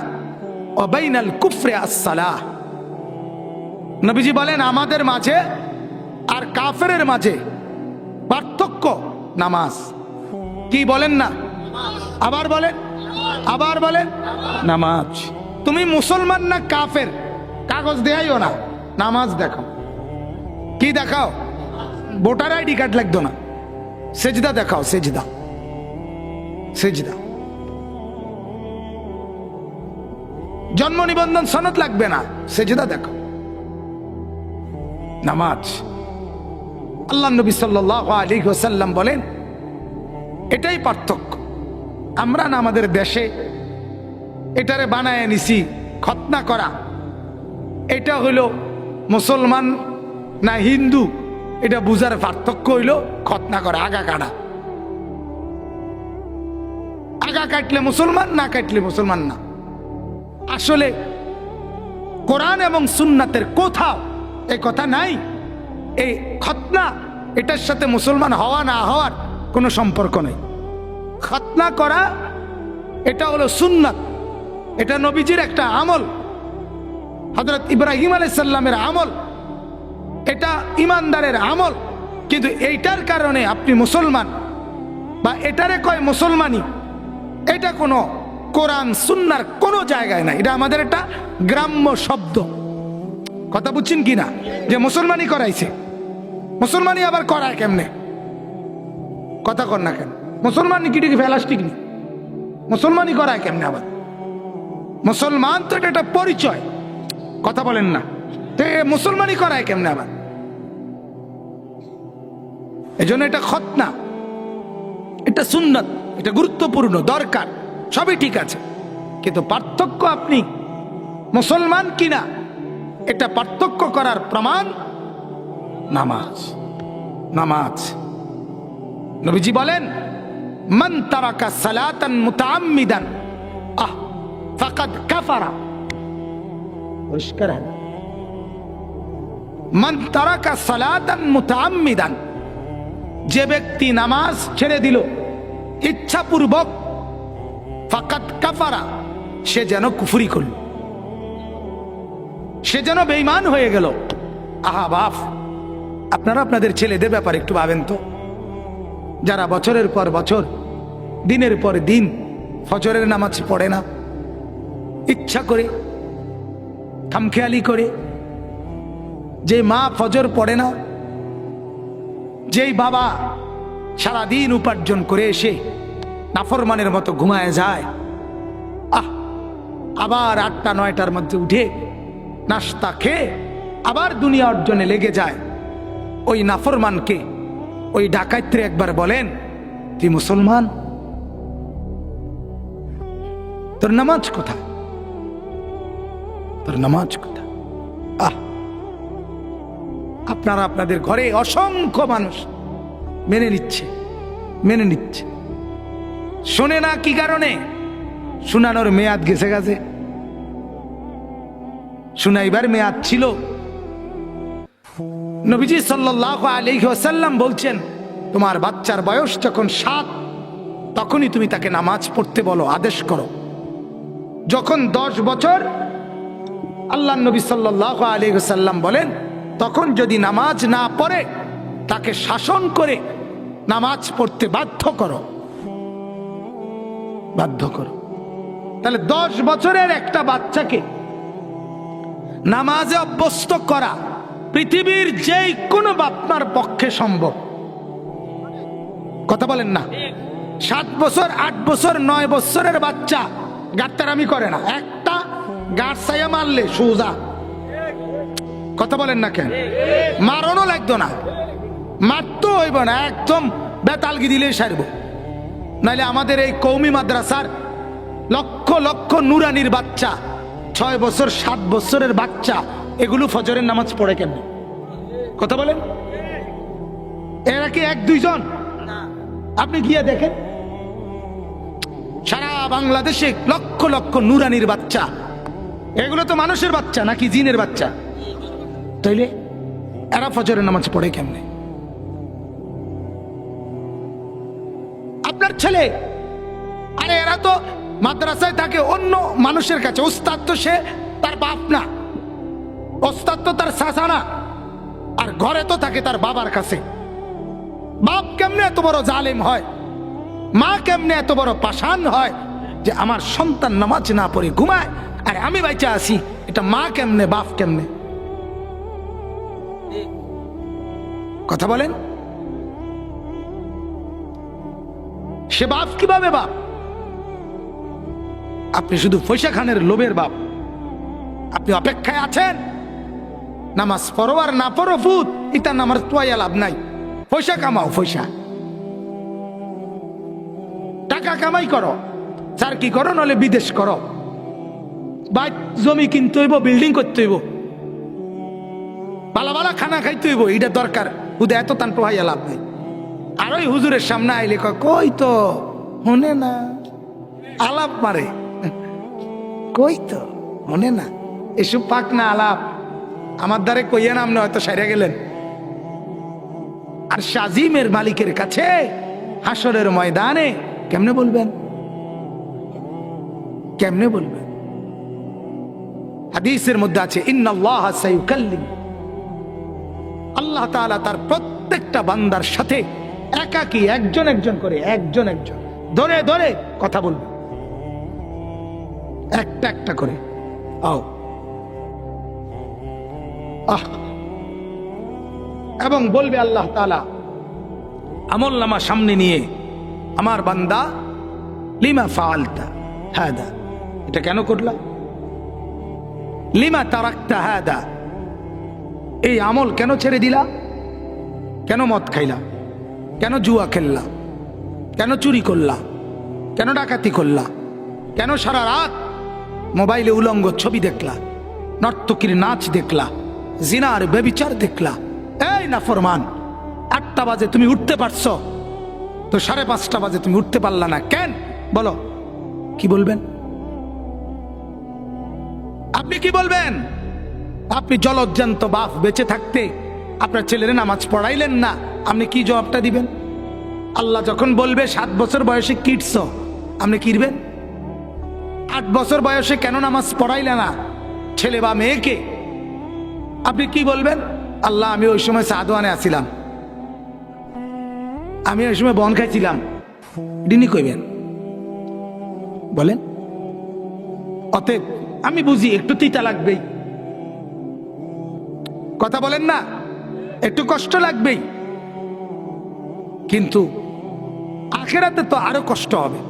ওয়া বাইনাল কুফরি আস-সালাহ। নবীজি বলেন, আমাদের মাঝে আর কাফেরের মাঝে পার্থক্য নামাজ। কি বলেন না? আবার বলেন, আবার বলেন, নামাজ। তুমি মুসলমান না কাফের, কাগজ দেখাইও না, নামাজ দেখাও। কি দেখাও? ভোটার আইডি কার্ড লাগতো না, সেজদা দেখাও, সেজদা, সেজদা। জন্ম নিবন্ধন সনদ লাগবে না, সেজদা দেখাও, নামাজ। আল্লাহ নবী সাল্লাল্লাহু আলাইহি ওয়াসাল্লাম বলেন, এটাই পার্থক্য। আমরা না আমাদের দেশে এটারে বানায় নিছি খতনা করা। এটা হইল মুসলমান না হিন্দু, এটা বুঝার পার্থক্য হইল খতনা করা, আগা কাটা। আগা কাটলে মুসলমান, না কাটলে মুসলমান না। আসলে কোরআন এবং সুন্নাতের কোথাও এই কথা নাই। এই খতনা, এটার সাথে মুসলমান হওয়া না হওয়ার কোনো সম্পর্ক নেই। খতনা করা এটা হলো সুন্নাত, এটা নবীজির একটা আমল, হযরত ইব্রাহিম আলাইহিস সালামের আমল, এটা ইমানদারের আমল। কিন্তু এইটার কারণে আপনি মুসলমান বা এটারে কয় মুসলমানি, এটা কোনো কোরআন সুন্নার কোনো জায়গায় নাই। এটা আমাদের একটা গ্রাম্য শব্দ। কথা বুঝছেন কিনা? যে মুসলমানি করাইছে, মুসলমানি আবার করায় কেমনে? কথা কর না কেন? মুসলমানি কি ঠিক ফেলাস্টিক নি? মুসলমানি করায় কেমনে আবার? মুসলমান তো এটা একটা পরিচয়। কথা বলেন না, তো মুসলমানি করায় কেমনে আবার? এজন্য এটা খতনা, এটা সুন্নাত, এটা গুরুত্বপূর্ণ, দরকার, সবই ঠিক আছে। কিন্তু পার্থক্য আপনি মুসলমান কিনা, এটা পার্থক্য করার প্রমাণ নামাজ। নামাজ। নবীজি বলেন, মান তারাকা সালাতান মুতাআম্মিদান ফাকাদ কাফারা। পরিষ্কার। মান তারাকা সালাতান মুতাআম্মিদান, যে ব্যক্তি নামাজ ছেড়ে দিল ইচ্ছাপূর্বক, ফাকাদ কাফারা, সে যেন কুফরি করল, সে যেন বেঈমান হয়ে গেল। আহা বাপ, আপনারা আপনাদের ছেলেদের ব্যাপারে একটু ভাবেন তো। যারা বছরের পর বছর, দিনের পর দিন ফজরের নামাজ পড়ে না, ইচ্ছা করে, খামখেয়ালি করে। যে মা ফজর পড়ে না, যেই বাবা সারাদিন উপার্জন করে এসে নাফরমানের মতো ঘুমায় যায়, আবার ৮টা-৯টার মধ্যে উঠে নাস্তা খেয়ে আবার দুনিয়া অর্জনে লেগে যায়। ওই নাফরমানকে, ওই ডাকাইত্রে একবার বলেন, তুই মুসলমান? তোর নামাজ কোথায়? তোর নামাজ কোথায়? আপনারা আপনাদের ঘরে অসংখ্য মানুষ মেনে নিচ্ছে, মেনে নিচ্ছে। শোনে না কি কারণে? শোনানোর মেয়াদ গেছে গেছে। শুনাইবার মেয়াদ ছিল। নবীজি সাল্লাল্লাহু আলাইহি ওয়াসাল্লাম বলছেন, তোমার বাচ্চার বয়স যখন 7, তখনই তুমি তাকে নামাজ পড়তে বলো, আদেশ করো। যখন 10 বছর, আল্লাহ নবী সাল্লাল্লাহু আলাইহি ওয়াসাল্লাম বলেন, তখন যদি নামাজ না পড়ে তাকে শাসন করে নামাজ পড়তে বাধ্য করো, বাধ্য করো। তাহলে 10 বছরের একটা বাচ্চাকে নামাজে অভ্যস্ত করা পৃথিবীর যেই কোনো বাপমার পক্ষে সম্ভব। কথা বলেন না। 7 বছর 8 বছর 9 বছরের বাচ্চা গাত্তারামি করে না, একটা গাছ ছাইয়া মারলে সোজা। কথা বলেন না কেন? মারণও লাগতো না, মারতো হইব না, একদম বেতালগি দিলেই সারব। নাইলে আমাদের এই কওমি মাদ্রাসার লক্ষ লক্ষ নুরানির বাচ্চা, 6 বছর 7 বছরের বাচ্চা, এগুলো ফজরের নামাজ পড়ে কেন? কথা বলেন। এরা কি 1-2 জন? আপনি গিয়ে দেখেন সারা বাংলাদেশে লক্ষ লক্ষ নুরানির বাচ্চা, এগুলো তো মানুষের বাচ্চা নাকি জিনের বাচ্চা? তাইলে এরা ফজরের নামাজ পড়ে কেমনে? আপনার ছেলে, আরে এরা তো মাদ্রাসায় থাকে অন্য মানুষের কাছে, ওস্তাদ তো সে তার বাপ না, ওস্তাদ তো তার চাচা না, আর ঘরে তো থাকে তার বাবার কাছে। বাপ কেমনে এত বড় জালেম হয়, মা কেমনে এত বড় পাষাণ হয় যে আমার সন্তান নামাজ না পড়ে ঘুমায় আর আমি বাইচা আছি? এটা মা কেমনে, বাপ কেমনে? কথা বলেন। সে বাপ কিভাবে বাপ? আপনি শুধু পয়সা খানের লোভের বাপ। আপনি অপেক্ষায় আছেন নামাজ পড়ো আর না পড়ো ফুত, এটা নামাজ তোয়া লাভ নাই। পয়সা কামাও, পয়সা টাকা কামাই করো, স্যার কি করো, নলে বিদেশ করো, বা জমি কিনতে হইব, বিল্ডিং করতে হইব, বালা বালা খানা খাইতে হইব, এটা দরকার। হুদা এত তান পোহাইয়া লাভ নাই। আর ওই হুজুরের সামনে আইলে কই তো হনে না, আলাপ মারে, কই তো হনে না, এসব পাক না আলাপ আমার দ্বারে কইয়া নাম না, হয়তো সাইরা গেলেন। আর শাজিমের মালিকের কাছে হাসরের ময়দানে কেমনে বলবেন? কেমনে বলবেন? হাদিসের মধ্যে আছে ইন্নাল্লাহা সায়ুকাল্লিম, আল্লাহ তাআলা তার প্রত্যেকটা বান্দার সাথে একাকী একজন একজন করে, একজন একজন ধরে ধরে কথা বলবে, একটা একটা করে। আও আহ, এবং বলবে আল্লাহ তাআলা আমল নামা সামনে নিয়ে, আমার বান্দা লিমা ফাআলতা হাদা, এটা কেন করলা? লিমা তারাকতা হাদা, এই আমল কেন ছেড়ে দিলা? কেন মদ খাইলা? কেন জুয়া খেললা? কেন চুরি করলা? কেন ডাকাতি করলা? কেন সারা রাত মোবাইলে উলঙ্গ ছবি দেখলা, নর্তকীর নাচ দেখলা, জিনার ব্যভিচার দেখলা? এই নাফরমান, 8টা বাজে তুমি উঠতে পারছো তো 5:30 বাজে তুমি উঠতে পারলা না কেন? বলো, কি বলবেন? আপনি কি বলবেন? আপনি জলজ্জান্ত বাপ বেঁচে থাকতে আপনার ছেলের নামাজ পড়াইলেন না, আপনি কি জবাবটা দিবেন? আল্লাহ যখন বলবে 7 বছর বয়সে কিটছ, আপনি কিরবেন? 8 বছর বয়সে কেন নামাজ পড়াইলে না ছেলে বা মেয়েকে? আপনি কি বলবেন? আল্লাহ আমি ওই সময় সাদওয়ানে আছিলাম, আমি ওই সময় বন খাইছিলাম, ডিনি কইবেন? বলেন। অতএব আমি বুঝি একটু তিতা লাগবেই, কথা বলেন না, একটু কষ্ট লাগবেই, কিন্তু আখিরাতে তো আরো কষ্ট হবে।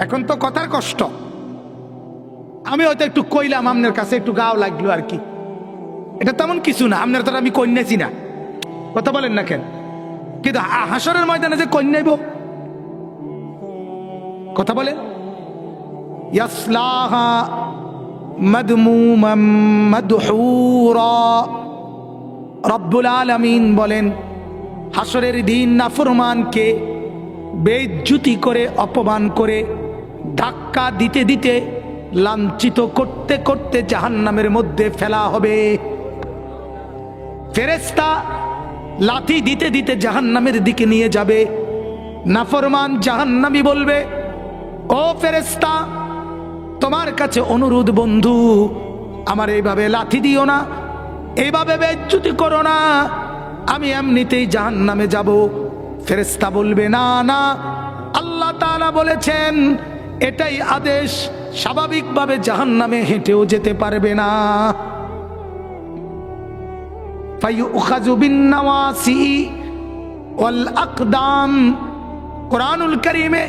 এখন তো কথার কষ্ট, আমি হয়তো একটু কইলাম আপনার কাছে, একটু গাও লাগলো আর কি, এটা তেমন কিছু না, আপনার তো আমি কন্যাছি না, কথা বলেন না কেন? কিন্তু হাসরের ময়দানে যে কন্যাইব, কথা বলেন। ইয়াসলাহা মাদমুমান মাদহুরা, রব্বুল আলামিন বলেন হাসরের দিন নাফরমানকে বেইজ্জতি করে, অপমান করে, ধাক্কা দিতে দিতে, লাঞ্ছিত করতে করতে জাহান্নামের মধ্যে ফেলা হবে। ফেরেশতা লাথি দিতে দিতে জাহান্নামের দিকে নিয়ে যাবে। নাফরমান জাহান্নামী বলবে, ও ফেরেশতা, তোমার কাছে অনুরোধ বন্ধু, আমার এইভাবে লাথি দিও না, এইভাবে বেইজ্জতি করো না, আমি এমনিতেই জাহান্নামে যাব। ফেরেশতা বলবে, না না, আল্লাহ তাআলা বলেছেন এটাই আদেশ, স্বাভাবিকভাবে জাহান্নামে হেঁটেও যেতে পারবে না। ফায়ুখাযু বিন-নাওয়াসি ওয়াল আকদাম, কোরআনুল কারীমে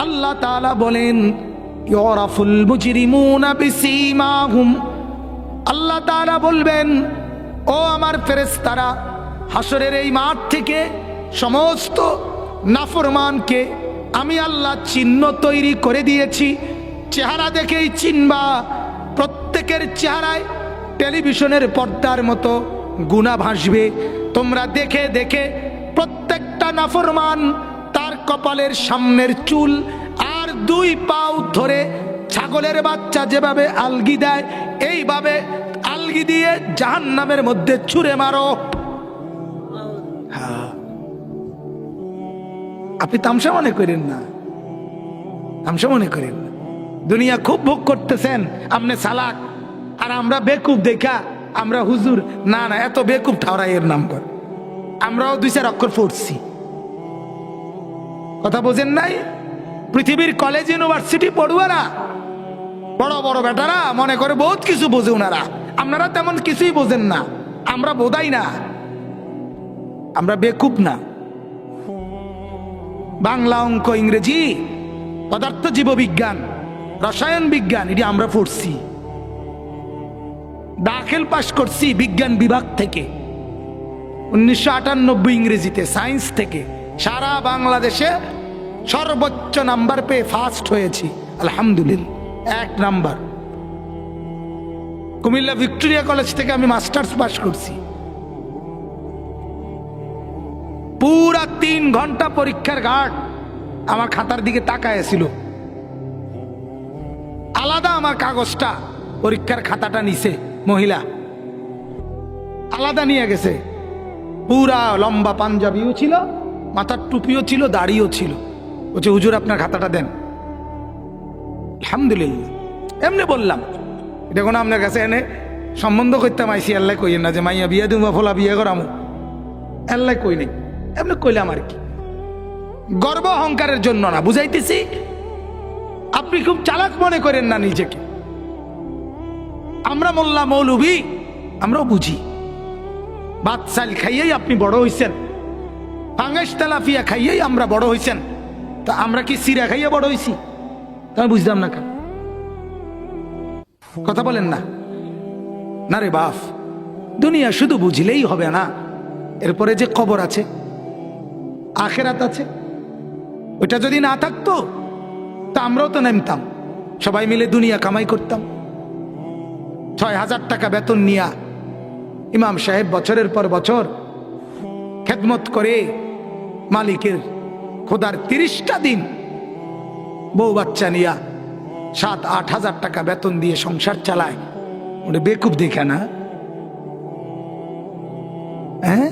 আল্লাহ তাআলা বলেন ইউরাফুল মুজরিমুনা বিসীমাহুম, আল্লাহ তাআলা বলবেন ও আমার ফেরেশতারা, হাসরের এই মাঠ থেকে সমস্ত নাফরমানকে আমি আল্লাহ চিহ্ন তৈরি করে দিয়েছি, চেহারা দেখেই চিনবা। প্রত্যেকের চেহারায় টেলিভিশনের পর্দার মতো গুনাহ ভাসবে। তোমরা দেখে দেখে প্রত্যেকটা নাফরমান তার কপালের সামনের চুল আর 2 পাও ধরে ছাগলের বাচ্চা যেভাবে আলগি দেয় এইভাবে আলগি দিয়ে জাহান্নামের মধ্যে ছুঁড়ে মারো। হ্যাঁ, আপনি তামসা মনে করেন না, তামসা মনে করেন না। দুনিয়া খুব ভোগ করতেছেন, আপনি চালাক আর আমরা বেকুব দেখা আমরা হুজুর। না না, এত বেকুব ঠাওরাই এর নাম কর। আমরাও 2-4 অক্ষর পড়ছি, কথা বোঝেন নাই? পৃথিবীর কলেজ ইউনিভার্সিটি পড়ুয়ারা বড় বড় বেটারা মনে করে বহুত কিছু বোঝে ওনারা, আপনারা তেমন কিছুই বোঝেন না। আমরা বোধাই না, আমরা বেকুব না। বাংলা, অঙ্ক, ইংরেজি, পদার্থ জীববিজ্ঞান, রসায়ন বিজ্ঞান এটি আমরা পড়ছি। দাখিল পাশ করছি বিজ্ঞান বিভাগ থেকে 1998 ইংরেজিতে, সায়েন্স থেকে। সারা বাংলাদেশে সর্বোচ্চ নাম্বার পেয়ে ফার্স্ট হয়েছি, আলহামদুলিল্লাহ, 1 নাম্বার। কুমিল্লা ভিক্টোরিয়া কলেজ থেকে আমি মাস্টার্স পাস করছি। পুরা 3 ঘন্টা পরীক্ষার গার্ড আমার খাতার দিকে তাকায় ছিল। আলাদা আমার কাগজটা, পরীক্ষার খাতাটা নিছে মহিলা, আলাদা নিয়ে গেছে। পুরা লম্বা পাঞ্জাবিও ছিল, মাথার টুপিও ছিল, দাড়িও ছিল। বলছে হুজুর আপনার খাতাটা দেন। আলহামদুলিল্লাহ, এমনি বললাম। এটা কোনো আপনার কাছে এনে সম্বন্ধ করতাম আইসি, আল্লাহ কইয়েন না যে মাইয়া বিয়ে দিব ফলা বিয়ে করামো, আল্লাহ কই নেই। এমনি কইলাম আর কি, গর্ব অহংকারের জন্য না, বুঝাইতেছি। আপনি খুব চালাক মনে করেন না নিজেকে। আমরা মোল্লা মৌলভী, আমরাও বুঝি। ভাত চাল খাইয়েই আপনি বড় হইছেন, পাঙ্গাস তেলাপিয়া খাইয়েই আমরা বড় হইছেন। তা আমরা কি সিরা খাইয়ে বড় হইছি? তা বুঝলাম না, কথা বলেন না। না রে বাপ, দুনিয়া শুধু বুঝলেই হবে না, এরপরে যে কবর আছে, আখেরাত আছে, ওইটা যদি না থাকতো তা আমরাও তো নামতাম, সবাই মিলে দুনিয়া কামাই করতাম। 6,000 টাকা বেতন নিয়া ইমাম সাহেব বছরের পর বছর খেদমত করে মালিকের খোদার 30টা দিন বউ বাচ্চা নিয়া 7-8 হাজার টাকা বেতন দিয়ে সংসার চালায়। উনি বেকুব দেখে না? হ্যাঁ,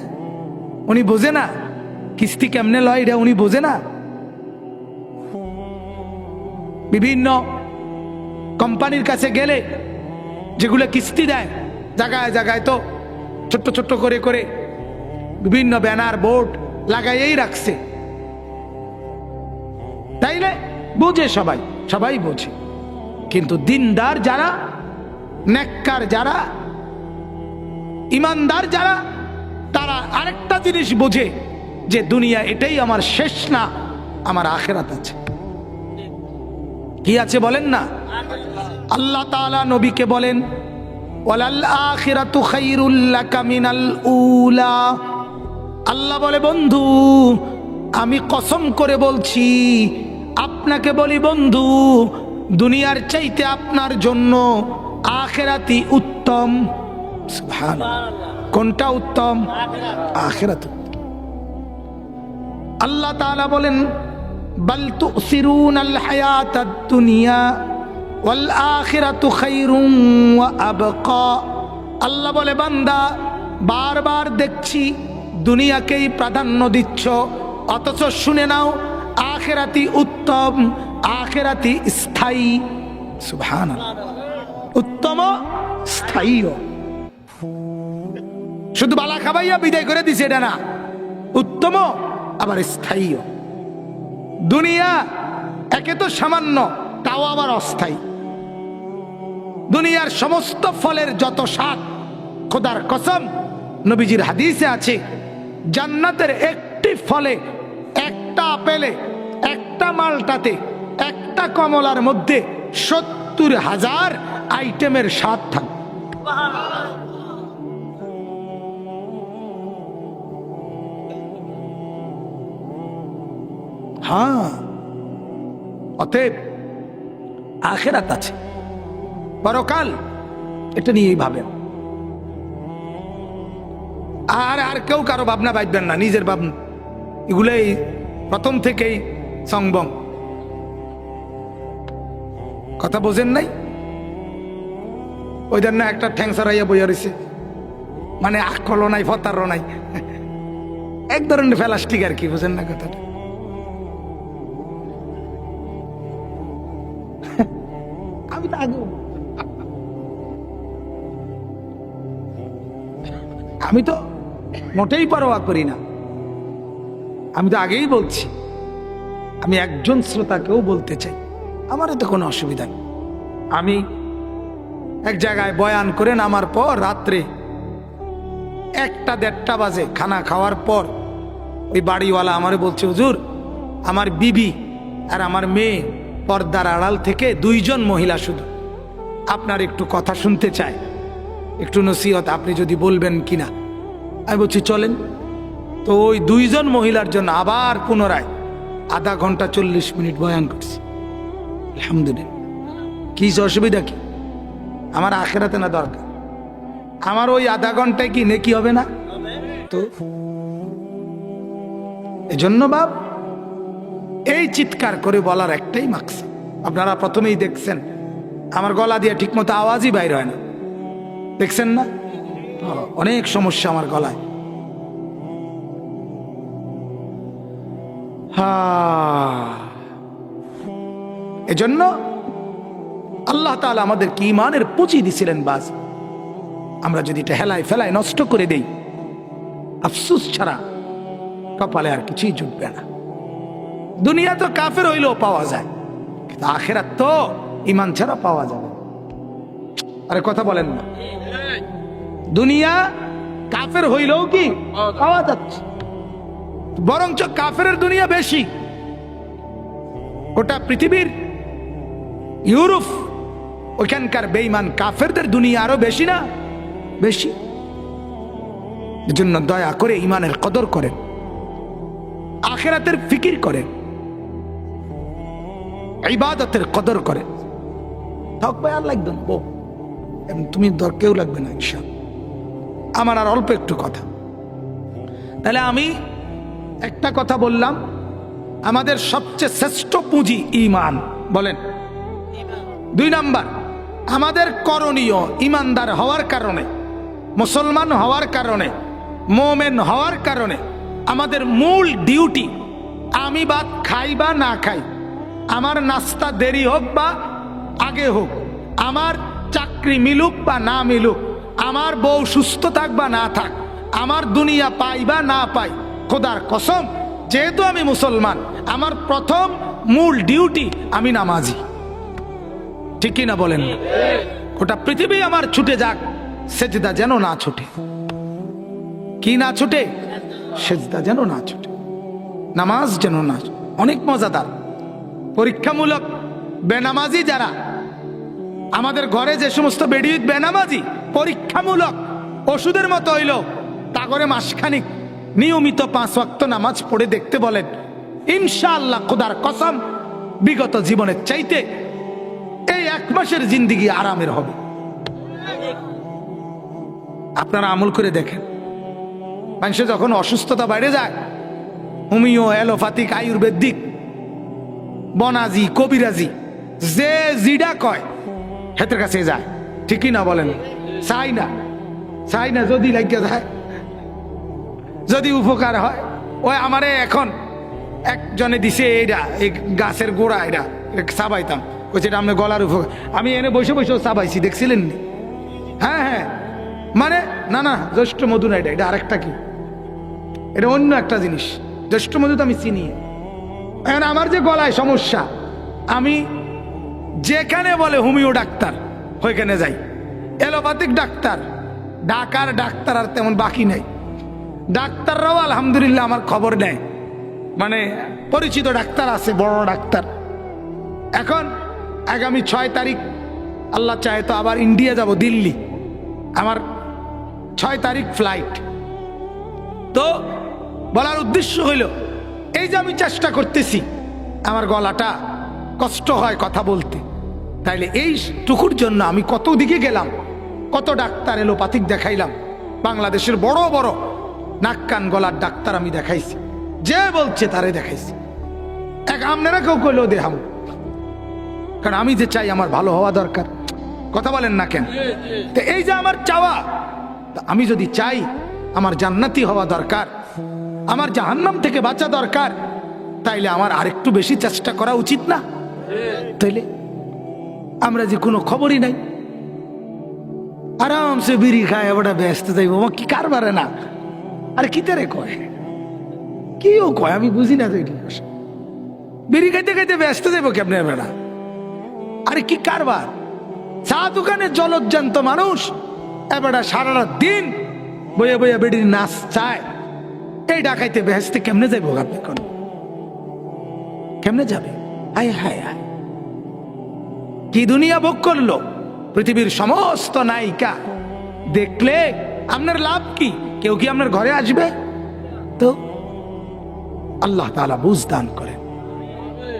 উনি বোঝে না কিস্তি কেমনে লয়, এটা উনি বোঝে না। বিভিন্ন কোম্পানির কাছে গেলে যেগুলো কিস্তি দেয়, জায়গায় জায়গায় তো ছোট্ট ছোট্ট করে করে বিভিন্ন ব্যানার বোর্ড লাগাইয়েই রাখছে, তাই না? বোঝে সবাই, সবাই বোঝে। কিন্তু দিনদার যারা, নেককার যারা, ইমানদার যারা, তারা আরেকটা জিনিস বোঝে যে দুনিয়া এটাই আমার শেষ না, আমার আখিরাত আছে। কি আছে বলেন না? আল্লাহ তাআলা নবীকে বলেন ওয়ালাল আখিরাতু খায়রুল লাকা মিনাল উলা। আল্লাহ বলে বন্ধু আমি কসম করে বলছি, আপনাকে বলি বন্ধু, দুনিয়ার চাইতে আপনার জন্য আখিরাতই উত্তম। সুবহানাল্লাহ, কোনটা উত্তম? আখিরাত। আল্লাহ তাআলা বলেন বাল তুসিরুনাল হায়াতাদ দুনিয়া ওয়াল আখিরাতু খায়রুন ওয়া আবকা। আল্লাহ বলে বান্দা বারবার দেখছি দুনিয়াকেই প্রাধান্য দিচ্ছ, অথচ শুনে নাও আখিরাতই উত্তম, আখিরাতই স্থায়ী। সুবহানাল্লাহ, উত্তম স্থায়ী। শুধু বালা খাবাইয়া বিদায় করে দিছে এটা না, উত্তম আবার স্থায়ী। দুনিয়া একে তো সামান্য, তাও আবার অস্থায়ী। দুনিয়ার সমস্ত ফলের যত স্বাদ, খোদার কসম নবীজির হাদিসে আছে জান্নাতের একটি ফলে 1 একটা আপেলে, একটা মালটাতে, একটা কমলার মধ্যে 70,000 আইটেমের স্বাদ থাকে। হ্যাঁ, অতএব আখিরাত আছে, পরকাল, এটা নিয়েই ভাবেন। আর কেউ কারো ভাবনা ভাববেন না, নিজের ভাবনা। এগুলোই প্রথম থেকেই সংবং। কথা বোঝেন নাই? ওই জন্য একটা ঠ্যাংসারাইয়া বইয়া রয়েছে, মানে আকল নাই, ফতার নাই, এক ধরনের ফেলাস্টিক আর কি, বুঝেন না কথাটা? আমি তো আগে, আমি তো মোটেই পরোয়া করি না। আমি তো আগেই বলছি, আমি একজন শ্রোতাকেও বলতে চাই, আমার তো কোনো অসুবিধা নেই। আমি এক জায়গায় বয়ান করে নামার পর রাত্রে 1টা-1:30 বাজে, খানা খাওয়ার পর ওই বাড়িওয়ালা আমারে বলছে, হুজুর আমার বিবি আর আমার মেয়ে পর্দার আড়াল থেকে 2 জন মহিলা শুধু আপনার একটু কথা শুনতে চায়, একটু নসিহত আপনি যদি বলবেন কিনা। আমি বলছি চলেন। তো ওই 2 জন মহিলার জন্য আবার পুনরায় আধা ঘন্টা 40 মিনিট বয়ান করছি। আলহামদুলিল্লাহ। কি অসুবিধা কি? আমার আখিরাতে না দরকার, আমার ওই আধা ঘন্টায় কি নেকি হবে না? তো এজন্য বাপ এই চিৎকার করে বলার একটাই মাকসাদ। আপনারা প্রথমেই দেখছেন আমার গলা দিয়ে ঠিকমতো আওয়াজই বাইর হয় না, দেখছেন না? অনেক সমস্যা আমার গলায়। এজন্য আল্লাহ তাআলা আমাদেরকে ঈমানের পুঁজি দিছিলেন। বাস আমরা যদি এটা হেলায় ফেলায় নষ্ট করে দেই, আফসোস ছাড়া কপালে আর কিছুই জুটবে না। দুনিয়া তো কাফের হইলেও পাওয়া যায়, কিন্তু আখিরাত তো ঈমান ছাড়া পাওয়া যাবে। আরে কথা বলেন না? দুনিয়া কাফের হইলেও কি পাওয়া যাচ্ছে, বরঞ্চ কাফেরের দুনিয়া বেশি। ওটা পৃথিবীর ইউরোপ, ওইখানকার বেঈমান কাফেরদের দুনিয়া আরো বেশি না? বেশি। এজন্য দয়া করে ঈমানের কদর করেন, আখিরাতের ফিকির করেন, ইবাদতের কদর করেন। থাকবে আর লাগবে না, তুমি কেউ লাগবে না ইনশাআল্লাহ। আমার আর অল্প একটু কথা। তাহলে আমি একটা কথা বললাম, আমাদের সবচেয়ে শ্রেষ্ঠ পুঁজি ঈমান। বলেন 2 নাম্বার, আমাদের করণীয় ঈমানদার হওয়ার কারণে, মুসলমান হওয়ার কারণে, মুমিন হওয়ার কারণে আমাদের মূল ডিউটি, আমি ভাত খাই বা না খাই, আমার নাস্তা দেরি হোক বা আগে হোক, আমার চাকরি মিলুক বা না মিলুক, আমার বউ সুস্থ থাক বা না থাক, আমার দুনিয়া পাই বা না পাই, খোদার কসম যেহেতু আমি মুসলমান, আমার প্রথম মূল ডিউটি আমি নামাজি। ঠিক কি না বলেন? গোটা পৃথিবী আমার ছুটে যাক, সেজদা যেন না ছুটে। কি না ছুটে? সেজদা যেন না ছুটে, নামাজ যেন না। অনেক মজাদার, পরীক্ষামূলক বেনামাজি যারা আমাদের ঘরে, যে সমস্ত বেডিউত বেনামাজি, পরীক্ষামূলক ওষুধের মতো হইল, তা করে মাসখানিক নিয়মিত 5 ওয়াক্ত নামাজ পড়ে দেখতে বলেন, ইনশাআল্লাহ খোদার কসম বিগত জীবনের চাইতে এই 1 মাসের জিন্দিগি আরামের হবে। আপনারা আমল করে দেখেন। মানুষ যখন অসুস্থতা বেড়ে যায়, হোমিও, অ্যালোপ্যাথিক, আয়ুর্বেদিক, বনাজি, কবিরাজি, যে জিডা কয় হেতের কাছে যায়। ঠিকই না বলেন? চাই না যদি লাগিয়ে যায়, যদি উপকার হয়। ওই আমারে এখন একজনে দিছে এইটা, এই গাছের গোড়া, এটা চাবাইতাম, বলছে এটা আপনার গলার উপকার। আমি এনে বসে বসে চাবাইছি, দেখছিলেন? হ্যাঁ, মানে না জ্যৈষ্ঠ মধু না, এটা আরেকটা কি, এটা অন্য একটা জিনিস। জ্যৈষ্ঠ মধু তো আমি চিনি। এখন আমার যে গলায় সমস্যা, আমি যেখানে বলে হোমিও ডাক্তার ওইখানে যাই, এলোপ্যাথিক ডাক্তার, ডাকার ডাক্তার আর তেমন বাকি নাই। ডাক্তাররাও আলহামদুলিল্লাহ আমার খবর নেয়, মানে পরিচিত ডাক্তার আছে, বড় ডাক্তার। এখন আগামী 6 তারিখ আল্লাহ চাহে তো আবার ইন্ডিয়া যাব, দিল্লি। আমার 6 তারিখ ফ্লাইট। তো বলার উদ্দেশ্য হইল, এই যে আমি চেষ্টা করতেছি, আমার গলাটা কষ্ট হয় কথা বলতে, তাইলে এই টুকুর জন্য আমি কত দিকে গেলাম, কত ডাক্তার এলোপ্যাথিক দেখাইলাম, বাংলাদেশের বড় বড় নাক কান গলার ডাক্তার আমি দেখাইছি, যে বলছে তারে দেখাইছি। এক আপনারা কেউ কইলেও দেখাম, কারণ আমি যে চাই আমার ভালো হওয়া দরকার। কথা বলেন না কেন? তো এই যে আমার চাওয়া, আমি যদি চাই আমার জান্নাতি হওয়া দরকার, আমার জাহান্নাম থেকে বাঁচা দরকার, তাইলে আমার আরেকটু বেশি চেষ্টা করা উচিত না? তাইলে আমরা যে কোনো খবরই নাই, আরামসে বিড়ি খায় ওটা ব্যস্ত যাইব, কি কারবারে না। আরে কি তারে কয়, কিও কয় আমি বুঝি না তো। বিড়ি খাইতে খাইতে ব্যস্ত যাইব কেমনে বেড়া? আরে কি কারবার? চা দোকানে জলজ্জান্ত মানুষ এবারে সারা রাত দিন বইয়া বইয়া বেড়ির নাচ চায়, এই ডাকাইতে ব্যস্তে কেমনে যাইব? আপনি কোন কেমনে যাবে? হায় হায় হায়, কি দুনিয়া ভোগ করলো। পৃথিবীর সমস্ত নায়িকা দেখলে আপনার লাভ কি? কেউ কি আপনার ঘরে আসবে? তো আল্লাহ তাআলা বুঝ দান করেন।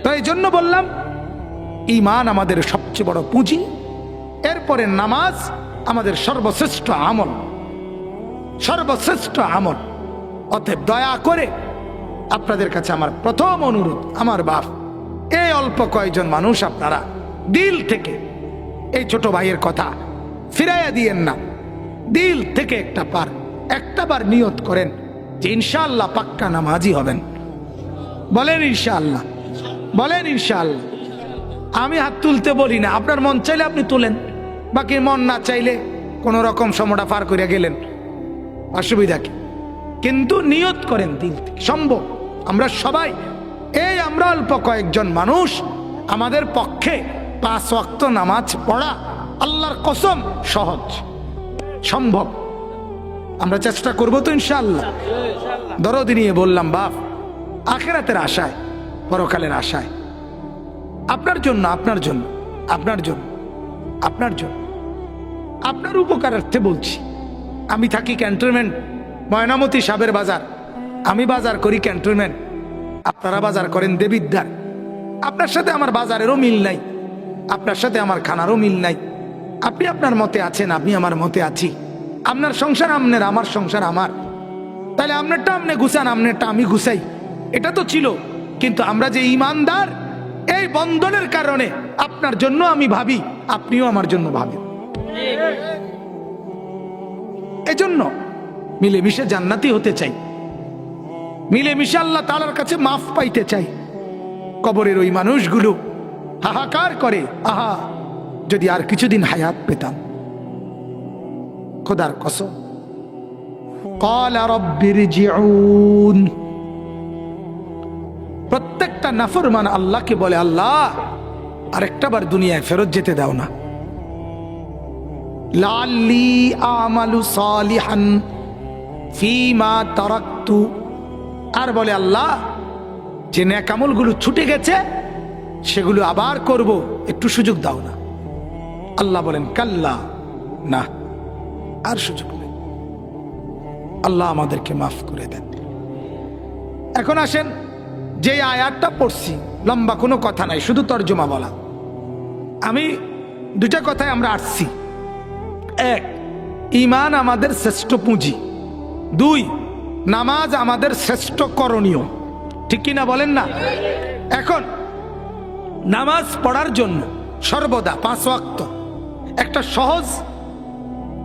তো এই জন্য বললাম, ঈমান আমাদের সবচেয়ে বড় পুঁজি, এরপরে নামাজ আমাদের সর্বশ্রেষ্ঠ আমল, সর্বশ্রেষ্ঠ আমল। অতএব দয়া করে আপনাদের কাছে আমার প্রথম অনুরোধ, আমার বাপ, এই অল্প কয়েকজন মানুষ আপনারা দিল থেকে এই ছোট ভাইয়ের কথা ফিরাইয়া দিয়েন না। দিল থেকে একটা বার নিয়ত করেন যে ইনশাআল্লাহ পাক্কা নামাজি হবেন। বলেন ইনশাআল্লাহ, বলেন ইনশাআল্লাহ। আমি হাত তুলতে বলি না, আপনার মন চাইলে আপনি তুলেন, বাকি মন না চাইলে কোন রকম সময়টা পার করে গেলেন, অসুবিধা কি? কিন্তু নিয়ত করেন দিল থেকে। সম্ভব আমরা সবাই, এই আমরা অল্প কয়েকজন মানুষ, আমাদের পক্ষে 5 ওয়াক্ত নামাজ পড়া আল্লাহর কসম সহজ, সম্ভব। আমরা চেষ্টা করব তো ইনশাআল্লাহ। দরদ নিয়ে বললাম বাপ, আখিরাতের আশায়, পরকালের আশায়, আপনার জন্য, আপনার জন্য, আপনার জন্য, আপনার জন্য, আপনার উপকারার্থে বলছি। আমি থাকি ক্যান্টনমেন্ট, ময়নামতি সাবের বাজার, আমি বাজার করি ক্যান্টনমেন্ট, আপনারা বাজার করেন দেবিদ্বার। আপনার সাথে আমার বাজারেরও মিল নাই, আপনার সাথে আমার খানারও মিল নাই। আপনি আপনার মতে আছেন, আমি আমার মতে আছি। আপনার সংসার আপনার, আমার সংসার আমার। তাহলে আপনারটা আপনি গুছান, আপনারটা আমি গুছাই, এটা তো ছিল। কিন্তু আমরা যে ঈমানদার, এই বন্ধনের কারণে আপনার জন্য আমি ভাবি, আপনিও আমার জন্য ভাবেন। এজন্য মিলেমিশে জান্নাতি হতে চাই, মিলেমিশে আল্লাহ তাআলার কাছে মাফ পাইতে চাই। কবরের ওই মানুষগুলো হাহাকার করে, আহা যদি আর কিছুদিন হায়াত পেতাম। খোদার কসম, ক্বালা রাব্বিরজিউন। প্রত্যেকটা নাফরমান আল্লাহকে বলে, আল্লাহ আরেকটা বার দুনিয়ায় ফেরত যেতে দাও না। লাআল্লি আমালু সালিহান ফীমা তারাকতু। আর বলে, আল্লাহ যে নেক আমলগুলো ছুটে গেছে সেগুলো আবার করব, একটু সুযোগ দাও না। আল্লাহ বলেন, কাল্লা, না, আর সুযোগ নেই। আল্লাহ আমাদেরকে মাফ করে দেন। এখন আসেন, যে আয়াতটা পড়ছি, লম্বা কোনো কথা নাই, শুধু তর্জমা বলা। আমি দুটা কথায় আমরা আসছি। এক, ঈমান আমাদের শ্রেষ্ঠ পুঁজি। 2, নামাজ আমাদের শ্রেষ্ঠ করণীয়। ঠিক কিনা বলেন না? এখন নামাজ পড়ার জন্য সর্বদা 5 ওয়াক্ত একটা সহজ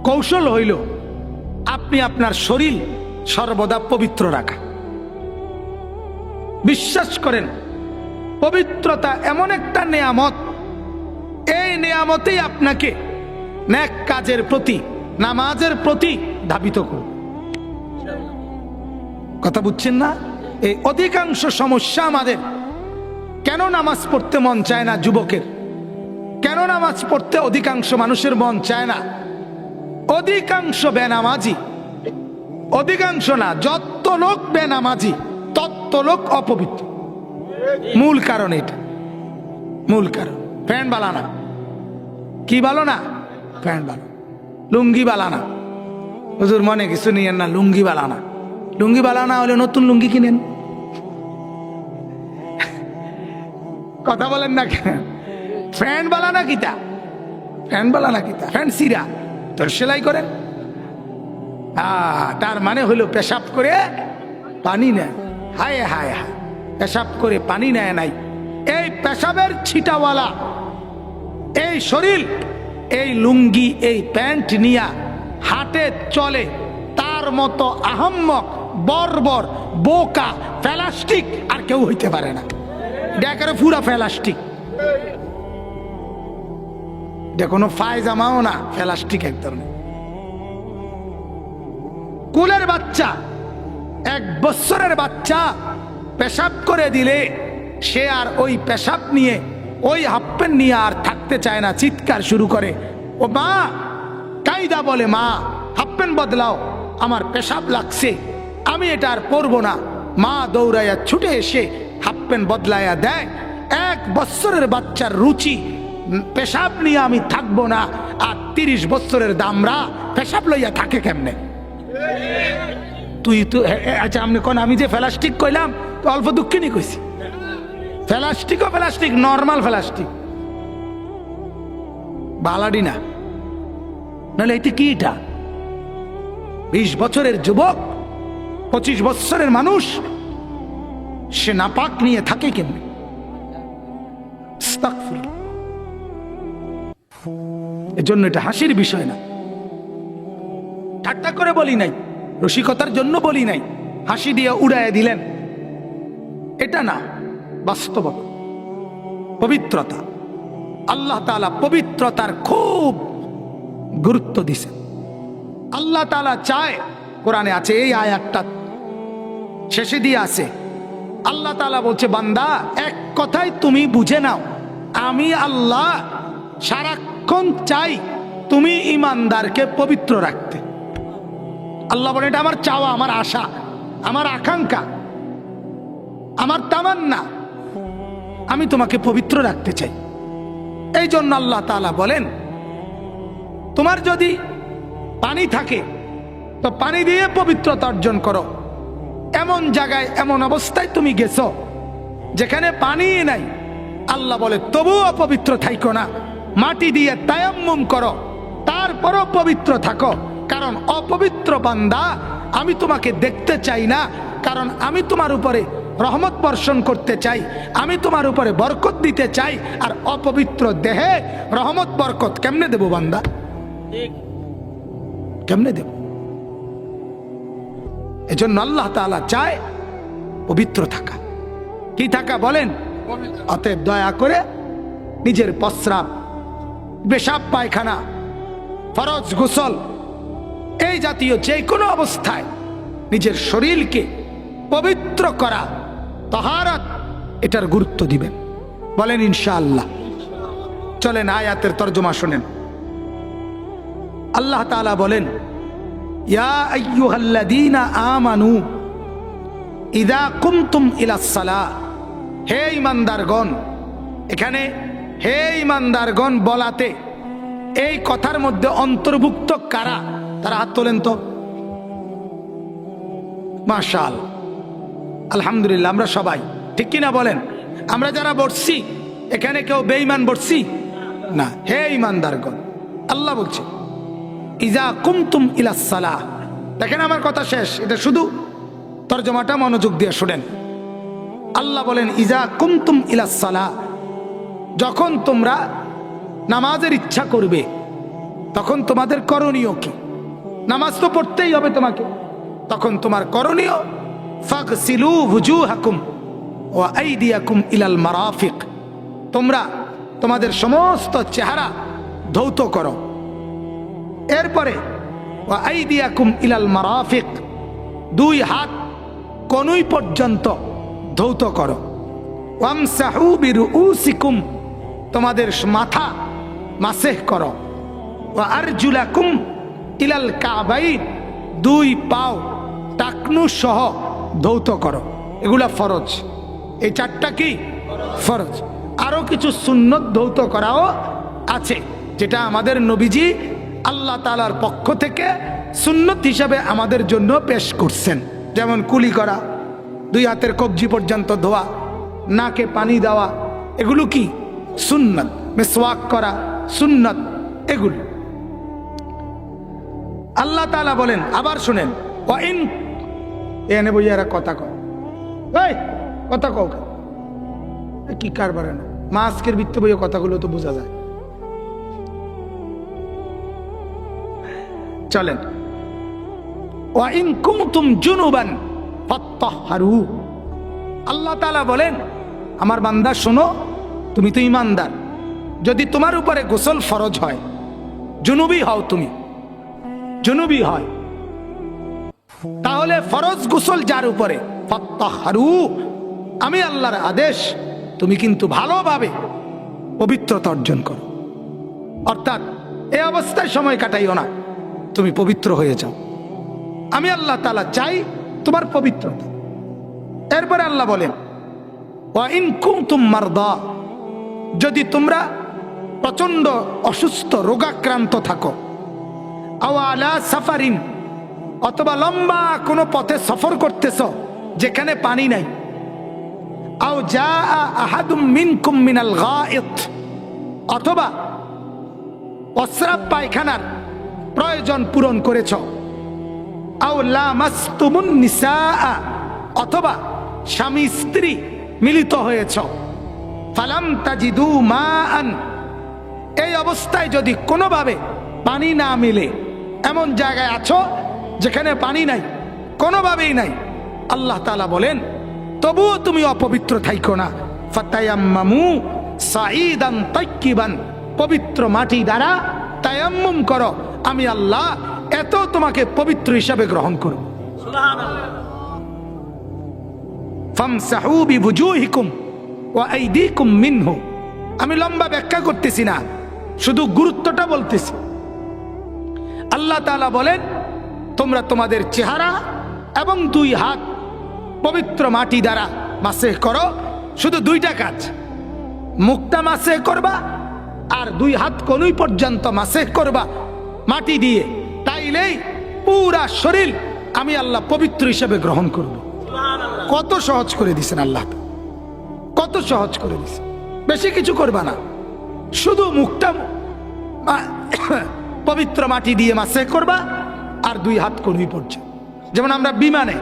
কৌশল হইল আপনি আপনার শরীর সর্বদা পবিত্র রাখা। বিশ্বাস করেন, পবিত্রতা এমন একটা নেয়ামত, এই নেয়ামতেই আপনাকে নেক কাজের প্রতি, নামাজের প্রতি ধাবিত করবে। কথা বুঝছেন না? এই অধিকাংশ সমস্যা আমাদের, কেন নামাজ পড়তে মন চায় না যুবকের? কেন নামাজ পড়তে অধিকাংশ মানুষের মন চায় না? অধিকাংশ বেনামাজি, অধিকাংশ না, যত লোক বেনামাজি তত লোক অপবিত্র। মূল কারণ এটা, মূল কারণ। প্যান্ট বালানা, কি ভালো না? প্যান্ট বালা, লুঙ্গি বালানা। হুজুর মনে কিছু নিয়েন না, লুঙ্গি বালানা। লুঙ্গি বালানা হলে নতুন লুঙ্গি কিনেন। কথা বলেন না কেন? প্যান্ট বালানা কিতা, প্যান্ট বালানা কিতা, প্যান্ট সিরা তোর সেলাই করেন। তার মানে হলো পেশাব করে পানি নেয়। হায় হায় হায়, পেশাব করে পানি নেয় নাই। এই পেশাবের ছিটাওয়ালা এই শরীর, এই লুঙ্গি এই প্যান্ট নিয়া হাটে চলে, তার মতো আহাম্মক বর্বর বোকা প্লাস্টিক আর কেউ হইতে পারে না। দেখে পুরা প্লাস্টিক, এটা কোনো পায়জামাও না, প্লাস্টিক এক ধরনের। কুলের বাচ্চা, 1 বছরের বাচ্চা পেশাব করে দিলে সে আর ওই পেশাব নিয়ে, ওই হাফ প্যান্ট নিয়ে আর থাকতে চায় না, চিৎকার শুরু করে। ও মা, কায়দা বলে, মা হাফ প্যান্ট বদলাও, আমার পেশাব লাগছে, আমি এটা আর পরবো না। মা দৌড়াইয়া ছুটে এসে হাফ প্যান্ট বদলাইয়া দেয়। 1 বছরের বাচ্চার রুচি পেশাব নিয়ে আমি থাকবো না, আর 30 বছরের দামরা পেশাব লইয়া থাকে কেমনে? তুই তো আচ্ছা, আপনি কোন আমি যে প্লাস্টিক কইলাম তো অল্প দুঃখিনী কইছি। প্লাস্টিকও প্লাস্টিক, নর্মাল প্লাস্টিক, বালাডি না। নাহলে এতে কি? এটা 20 বছরের যুবক, 25 বছরের মানুষ, সে নাপাক নিয়ে থাকে কেমনে? এজন্য এটা হাসির বিষয় না, ঠাট্টা করে বলি নাই, রসিকতার জন্য বলি নাই, হাসি দিয়ে উড়াইয়া দিলেন, এটা না। বাস্তব পবিত্রতা, আল্লাহ তাআলা পবিত্রতার খুব গুরুত্ব দিছেন। আল্লাহ তাআলা চায়, কোরআনে আছে, এই আয়াতটা শেষে দিয়ে আছে, আল্লাহ তাআলা বলছে, বান্দা এক কথায় তুমি বুঝে নাও, আমি আল্লাহ সারাক্ষণ চাই তুমি ইমানদারকে পবিত্র রাখতে। আল্লাহ বলে, এটা আমার চাওয়া, আমার আশা, আমার আকাঙ্ক্ষা, আমার তামান্না, আমি তোমাকে পবিত্র রাখতে চাই। এই জন্য আল্লাহ তাআলা বলেন, তোমার যদি পানি থাকে তো পানি দিয়ে পবিত্রতা অর্জন করো। এমন জায়গায়, এমন অবস্থায় তুমি গেছো যেখানে পানি নাই, আল্লাহ বলে তবুও অপবিত্র থাইকো না, মাটি দিয়ে তায়াম্মুম করো, তারপরও পবিত্র থাকো। কারণ অপবিত্র বান্দা আমি তোমাকে দেখতে চাই না, কারণ আমি তোমার উপরে রহমত বর্ষণ করতে চাই, আমি তোমার উপরে বরকত দিতে চাই। আর অপবিত্র দেহে রহমত বরকত কেমনে দেব বান্দা? কেমনে দেব? এজন্য আল্লাহ তাআলা চায় পবিত্র থাকা। কি থাকা বলেন? অতএব দয়া করে নিজের প্রস্রাব, পেশাব, পায়খানা, ফরজ গোসল, এই জাতীয় যে কোনো অবস্থায় নিজের শরীরকে পবিত্র করা, তাহারাত, এটার গুরুত্ব দিবেন। বলেন ইনশাআল্লাহ। চলেন আয়াতের তরজমা শুনেন। আল্লাহ তাআলা বলেন, ইয়া আইয়ুহাল্লাযীনা আমানু ইযা কুমতুম ইলাস সালাহ, হে ঈমানদারগণ। এখানে হে ঈমানদারগণ বলাতে এই কথার মধ্যে অন্তর্ভুক্ত কারা? তারা হাত তোলেন তো। মাশাআল্লাহ, আলহামদুলিল্লাহ, আমরা সবাই, ঠিক কিনা বলেন? আমরা যারা বসছি এখানে কেউ বেঈমান বসছি না। হে ঈমানদারগণ, আল্লাহ বলছে ইজা কুমতুম ইলাস সালাহ। দেখেন আমার কথা শেষ, এটা শুধু তরজমাটা মনোযোগ দিয়ে শুনেন। আল্লাহ বলেন ইজা কুমতুম ইলাস সালাহ, যখন তোমরা নামাজের ইচ্ছা করবে তখন তোমাদের করণীয় কি? নামাজ তো পড়তেই হবে তোমাকে, তখন তোমার করণীয় ফাগসিলু ওয়ুজুহাকুম ওয়া আইদিয়াকুম ইলাল মারাফিক, তোমরা তোমাদের সমস্ত চেহারা ধৌত করো। এরপরে ওয়া আইদিয়াকুম ইলাল মারাফিক, 2 হাত কনুই পর্যন্ত ধৌত করো। ওয়ামসাহু বিরুউসিকুম, তোমাদের মাথা মাসেহ করো। ওয়া আরজুলাকুম ইলাল কাবাইন, 2 পাও টাকনু সহ ধৌত করো। এগুলা ফরজ। এই 4টা কি ফরজ। আরো কিছু সুন্নত ধৌত করাও আছে, যেটা আমাদের নবীজি আল্লাহ তাআলার পক্ষ থেকে সুন্নত হিসাবে আমাদের জন্য পেশ করছেন। যেমন কুলি করা, 2 হাতের কবজি পর্যন্ত ধোয়া, নাকে পানি দেওয়া, এগুলো কি সুন্নত। মিসওয়াক করা সুন্নত, এগুলো আল্লাহ তাআলা বলেন। আবার শুনেন, ওয়াইন এনে বইয়ারা কথা কও, এই কথা কও কি কারবারে না, মাস্কের ভিত্তি বইয়ে কথাগুলো তো বোঝা যায়। চলেন, ওয়াইন কুনতুম জুনুবান ফাত্তাহহারু। আল্লাহ তাআলা বলেন, আমার বান্দা শোনো, তুমি তো ঈমানদার, যদি তোমার উপরে গোসল ফরজ হয়, জুনুবি হও, তুমি জুনুবি হয়, তাহলে ফরজ গোসল যার উপরে, ফাত্তাহহারু, আমি আল্লাহর আদেশ, তুমি কিন্তু ভালোভাবে পবিত্রতা অর্জন করো। অর্থাৎ এই অবস্থায় সময় কাটাইও না, তুমি পবিত্র হয়ে যাও। আমি আল্লাহ তাআলা চাই তোমার পবিত্রতা। এরপরে আল্লাহ বলেন, ওয়াইন কুনতুম মারদা, যদি তোমরা প্রচন্ড অসুস্থ রোগাক্রান্ত থাকো, আও আলা সাফারিন, অথবা লম্বা কোনো পথে সফর করতেছ যেখানে পানি নাই, আও জাআ আহাদুম মিনকুম মিনাল গায়ত, অথবা প্রস্রাব পায়খানার প্রয়োজন পূরণ করেছ, আও লামাসতুমুন নিসা, অথবা স্বামী স্ত্রী মিলিত হয়েছ, ফালাম তাজিদু মাআন, এই অবস্থায় যদি কোনোভাবে পানি না মিলে, এমন জায়গায় আছো যেখানে পানি নাই, কোনোভাবেই নাই, আল্লাহ তাআলা বলেন তবুও তুমি অপবিত্র থাইকো না, ফাতায়াম্মামু সাঈদান তাইয়্যিবান, পবিত্র মাটি দ্বারা তায়াম্মুম করো, আমি আল্লাহ এত তোমাকে পবিত্র হিসাবে গ্রহণ করব। সুবহানাল্লাহ। ফামসাহু বিওজুহিকুম ওয়া আইদিকুম মিনহু, আমি লম্বা ব্যাখ্যা করতেছি না, শুধু গুরুত্বটা বলতেছি। আল্লাহ তাআলা বলেন, তোমরা তোমাদের চেহারা এবং 2 হাত পবিত্র মাটি দ্বারা মাসেহ করো। শুধু 2টা কাজ, মুখটা মাসেহ করবা আর 2 হাত কনুই পর্যন্ত মাসেহ করবা মাটি দিয়ে, তাইলেই পুরা শরীর আমি আল্লাহ পবিত্র হিসেবে গ্রহণ করব। কত সহজ করে দিয়েছেন আল্লাহ, কত সহজ করে দিয়েছেন। বেশি কিছু করবা না, শুধু মুখটা পবিত্র মাটি দিয়ে মাসেহ করবা আর 2 হাত কনুই পর্যন্ত। যেমন আমরা বিমানে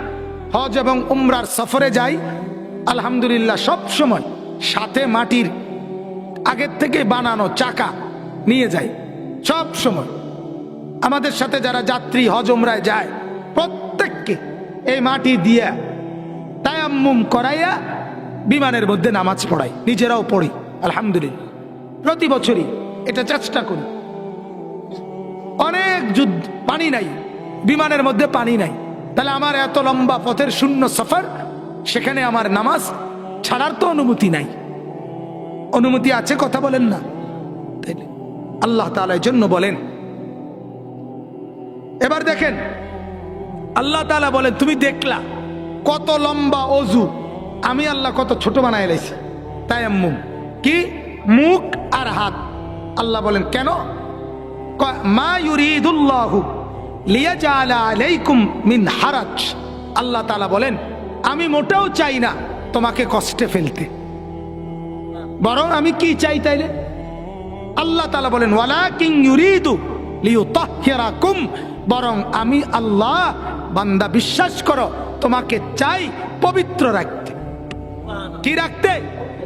হজ এবং উমরার সফরে যাই, আলহামদুলিল্লাহ সব সময় সাথে মাটির আগের থেকে বানানো চাকা নিয়ে যাই। সব সময় আমাদের সাথে যারা যাত্রী হজ উমরায় যায়, প্রত্যেককে এই মাটি দিয়ে তায়াম্মুম করাইয়া বিমানের মধ্যে নামাজ পড়াই, নিজেরাও পড়ি আলহামদুলিল্লাহ। প্রতি বছরই এটা চেষ্টা করি। অনেক যুদ্ধ পানি নাই, বিমানের মধ্যে পানি নাই, তাহলে আমার এত লম্বা পথের শূন্য সফর, সেখানে আমার নামাজ ছাড়ার তো অনুমতি নাই। অনুমতি আছে, কথা বলেন না। তাইলে আল্লাহ তাআলা এর জন্য বলেন। এবার দেখেন আল্লাহ তাআলা বলেন, তুমি দেখলা কত লম্বা অজু, আমি আল্লাহ কত ছোট বানায় লাইছি। তায়াম্মুম কি, মুখ আর হাত। আল্লাহ বলেন কেন, মা ইউরিদুল্লাহু লিয়াজআলা আলাইকুম মিন হারাজ। আল্লাহ তাআলা বলেন, আমি মোটেও চাই না তোমাকে কষ্টে ফেলতে, বরং আমি কি চাই তাইলে? আল্লাহ তাআলা বলেন, ওয়ালাকিন ইউরিদু লিইউতাহহিরাকুম, বরং আমি আল্লাহ, বান্দা বিশ্বাস করো, তোমাকে চাই পবিত্র রাখতে। কি রাখতে?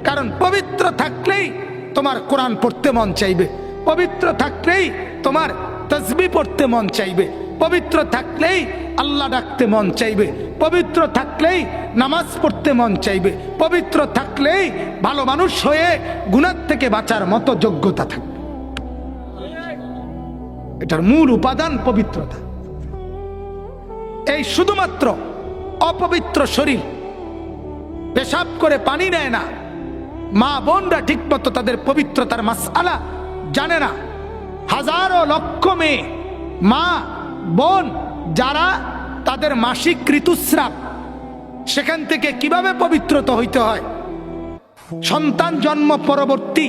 কারণ পবিত্র থাকলেই তোমার কোরআন পড়তে মন চাইবে, পবিত্র থাকলেই তোমার তাসবিহ পড়তে মন চাইবে, পবিত্র থাকলেই আল্লাহ ডাকতে মন চাইবে, পবিত্র থাকলেই নামাজ পড়তে মন চাইবে, পবিত্র থাকলেই ভালো মানুষ হয়ে গুনাহ থেকে বাঁচার মতো যোগ্যতা থাকবে। এটার মূল উপাদান পবিত্রতা। এই শুধুমাত্র অপবিত্র শরীর পেশাব করে পানি নেয় না, মা বোনরা ঠিকমতো তাদের পবিত্রতার মাসআলা জানে না। হাজারো লক্ষ মেয়ে, মা বোন যারা তাদের মাসিক ঋতুস্রাব সেখান থেকে কিভাবে পবিত্রতা হইতে হয়, সন্তান জন্ম পরবর্তী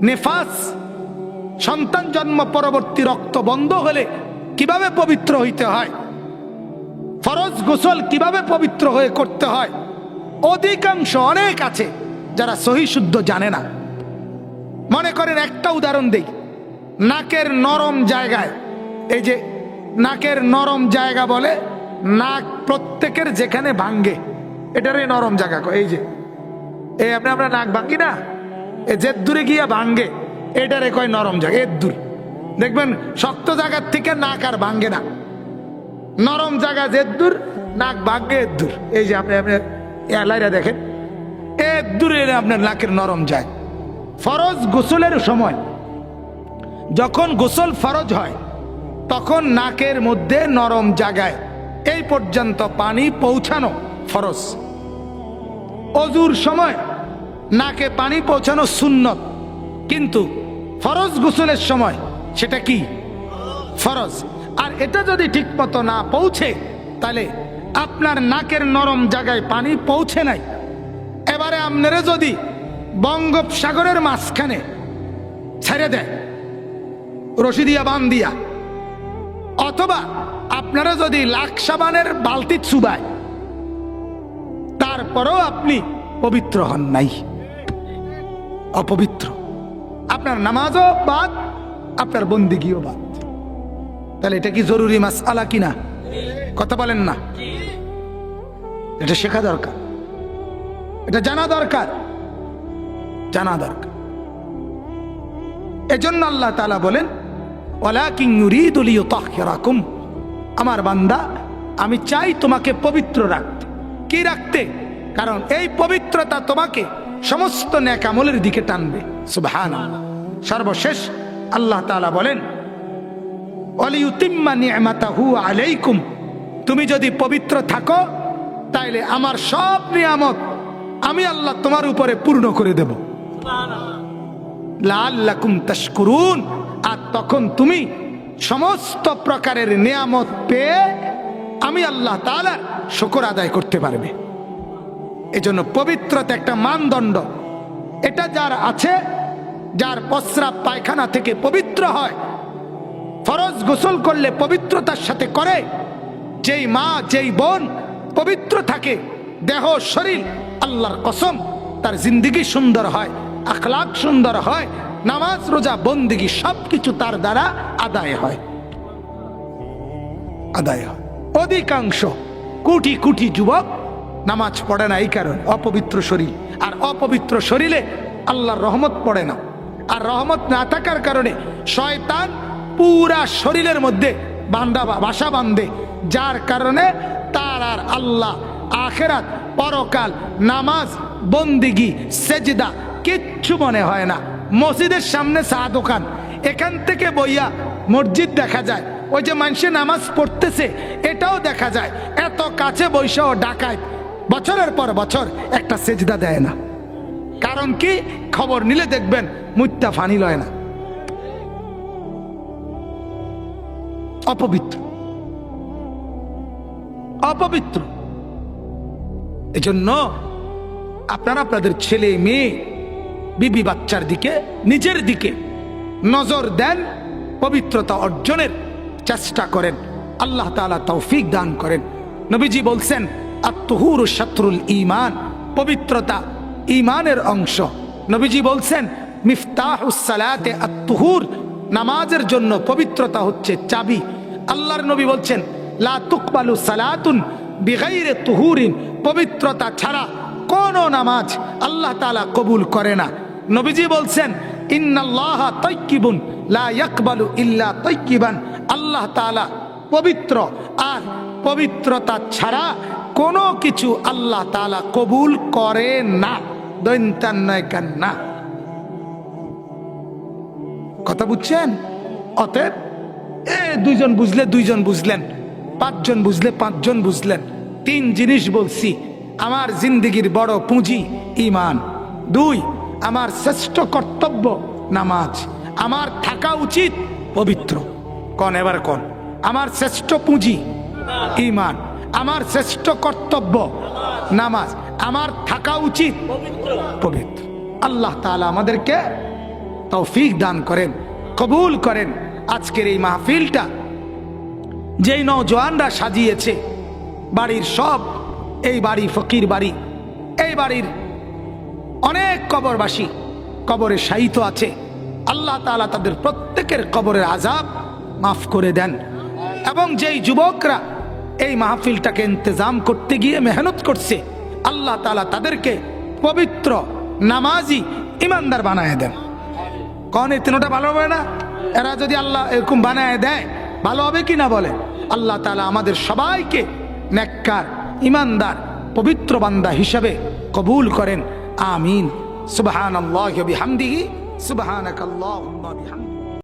নেফাস, সন্তান জন্ম পরবর্তী রক্ত বন্ধ হলে কিভাবে পবিত্র হইতে হয়, ফরজ গোসল কিভাবে পবিত্র হয়ে করতে হয়, অধিকাংশ অনেক আছে যারা সহি শুদ্ধ জানে না। মনে করেন একটা উদাহরণ দেই, নাকের নরম জায়গায়, এই যে নাকের নরম জায়গা বলে, নাক প্রত্যেকের যেখানে ভাঙ্গে এটারে নরম জায়গা কয়। এই যে এই আমরা নাক ভাঙ্গি না, এ যে দূরে গিয়া ভাঙ্গে এটারে কয় নরম জায়গা। এর দূর দেখবেন শক্ত জায়গার থেকে নাক আর ভাঙ্গে না, নরম জায়গা যে দূর নাক ভাঙ্গে এর দূর। এই যে আপনি এলাইরা দেখেন এর দূরে আপনার নাকের নরম যায়। ফরজ গোসলের সময় যখন গোসল ফরজ হয় তখন নাকের মধ্যে নরম জায়গায় এই পর্যন্ত পানি পৌঁছানো ফরজ। অজুর সময় নাকে পানি পৌঁছানো সুন্নত, কিন্তু ফরজ গোসলের সময় সেটা কি ফরজ। আর এটা যদি ঠিক মতো না পৌঁছে তাহলে আপনার নাকের নরম জায়গায় পানি পৌঁছে নাই। এবারে আপনারা যদি বঙ্গোপসাগরের মাঝখানে ছেড়ে দেয় রশি দিয়া বান দিয়া, অথবা আপনারা যদি লাখ সাবানের বালতি চুবায়, তারপরও আপনি পবিত্র হন নাই, অপবিত্র, আপনার নামাজও বাদ, আপনার বন্দিগিও বাদ। তাহলে এটা কি জরুরি মাসআলা কিনা? কথা বলেন না? এটা শেখা দরকার, এটা জানা দরকার, জানা দরকার। এজন্য আল্লাহ তাআলা বলেন, ওয়ালাকিন ইউরিদু লিইউতাহহিরাকুম, আমার বান্দা আমি চাই তোমাকে পবিত্র রাখতে। কি রাখতে? কারণ এই পবিত্রতা তোমাকে সমস্ত নেক আমলের দিকে টানবে। সুবহানাল্লাহ। সর্বশেষ আল্লাহ তাআলা বলেন, ওয়ালিউতিম্মা নি'মাতাহু আলাইকুম, তুমি যদি পবিত্র থাকো তাইলে আমার সব নিয়ামত আমি আল্লাহ তোমার উপরে পূর্ণ করে দেব। লাআল্লাকুম তাশকুরুন, আর তখন তুমি সমস্ত প্রকারের নিয়ামত পেয়ে আমি আল্লাহ তাআলার শুকর আদায় করতে পারবে। এজন্য পবিত্রতা একটা মানদণ্ড। এটা যার আছে, যার প্রস্রাব পায়খানা থেকে পবিত্র হয়, ফরজ গোসল করলে পবিত্রতার সাথে করে, যেই মা যেই বোন পবিত্র থাকে দেহ শরীর, আল্লাহর কসম তার জিন্দেগি সুন্দর হয়, আখলাক সুন্দর হয়, নামাজ রোজা বন্দেগী সবকিছু তার দ্বারা আদায় হয়, আদায় হয়। অধিকাংশ কোটি কোটি যুবক নামাজ পড়ে না এই কারণে, অপবিত্র শরীর। আর অপবিত্র শরীরে আল্লাহর রহমত পড়ে না, আর রহমত না থাকার কারণে শয়তান পুরা শরীরের মধ্যে বাসা বাঁধে, যার কারণে তার আর আল্লাহ, আখেরাত, পরকাল, নামাজ, বন্দিগি, সেজদা কিচ্ছু মনে হয় না। মসজিদের সামনে চা দোকান, এখান থেকে বইয়া মসজিদ দেখা যায়, ওই যে মানুষে নামাজ পড়তেছে এটাও দেখা যায়। এত কাছে বৈশাও ডাকায় বছরের পর বছর একটা সেজদা দেয় না। কারণ কি? খবর নিলে দেখবেন মুত্তা ফানি লয় না, অপবিত্র, অপবিত্র। এজন্য আপনারা আপনাদের ছেলে মেয়ে বিবি বাচ্চার দিকে, নিজের দিকে নজর দেন, পবিত্রতা অর্জনের চেষ্টা করেন। আল্লাহ তাআলা তৌফিক দান করেন। নবীজি বলছেন, আত-তুহুরু শাতরুল ঈমান, পবিত্রতা ঈমানের অংশ। নবীজি বলছেন, মিফতাহুস সালাতে আত-তুহুর, নামাজের জন্য পবিত্রতা হচ্ছে চাবি। আল্লাহর নবী বলছেন, লা তুকবালু সালাতুন বিগাইরি তুহুরিন, পবিত্রতা ছাড়া কোন নামাজ আল্লাহ তাআলা কবুল করে না। নবীজি বলছেন, ইন্নাল্লাহা তাইয়্যিবুন লা ইয়াকবালু ইল্লা তাইয়্যিবান, আল্লাহ তাআলা পবিত্র, আর পবিত্রতা ছাড়া কোনো কিছু আল্লাহ তাআলা কবুল করে না। দৈন্তান্নয় না, কথা বুঝছেন? অতএব দুইজন বুঝলে দুইজন বুঝলেন, পাঁচজন বুঝলে পাঁচজন বুঝলেন। তিন জিনিস বলছি, আমার জিন্দেগির বড় পুঁজি ঈমান। দুই, আমার শ্রেষ্ঠ কর্তব্য নামাজ, আমার থাকা উচিত পবিত্র। কোন এবার কোন? আমার শ্রেষ্ঠ পুঁজি ঈমান, আমার শ্রেষ্ঠ কর্তব্য নামাজ, আমার থাকা উচিত পবিত্র। আল্লাহ তাআলা আমাদেরকে তৌফিক দান করেন, কবুল করেন। আজকের এই মাহফিলটা যেই নওজোয়ানরা সাজিয়েছে, বাড়ির সব, এই বাড়ি ফকির বাড়ি, এই বাড়ির অনেক কবরবাসী কবরে শায়িত আছে, আল্লাহ তাআলা তাদের প্রত্যেকের কবরের আযাব মাফ করে দেন। এবং যেই যুবকরা এই মাহফিলটাকে ইন্তজাম করতে গিয়ে মেহনত করছে, আল্লাহ তাআলা তাদেরকে পবিত্র, নামাজি, ইমানদার বানায় দেন। কন এই তিনটা ভালো হবে না? এরা যদি আল্লাহ এরকম বানায় দেয় ভালো হবে কি না বলে? আল্লাহ তাআলা আমাদের সবাইকে নেককার, ইমানদার, পবিত্র বান্দা হিসাবে কবুল করেন। আমিন। সুবহানাল্লাহি ওয়া বিহামদিহি, সুবহানাকাল্লাহুম্মা বিহামদিক।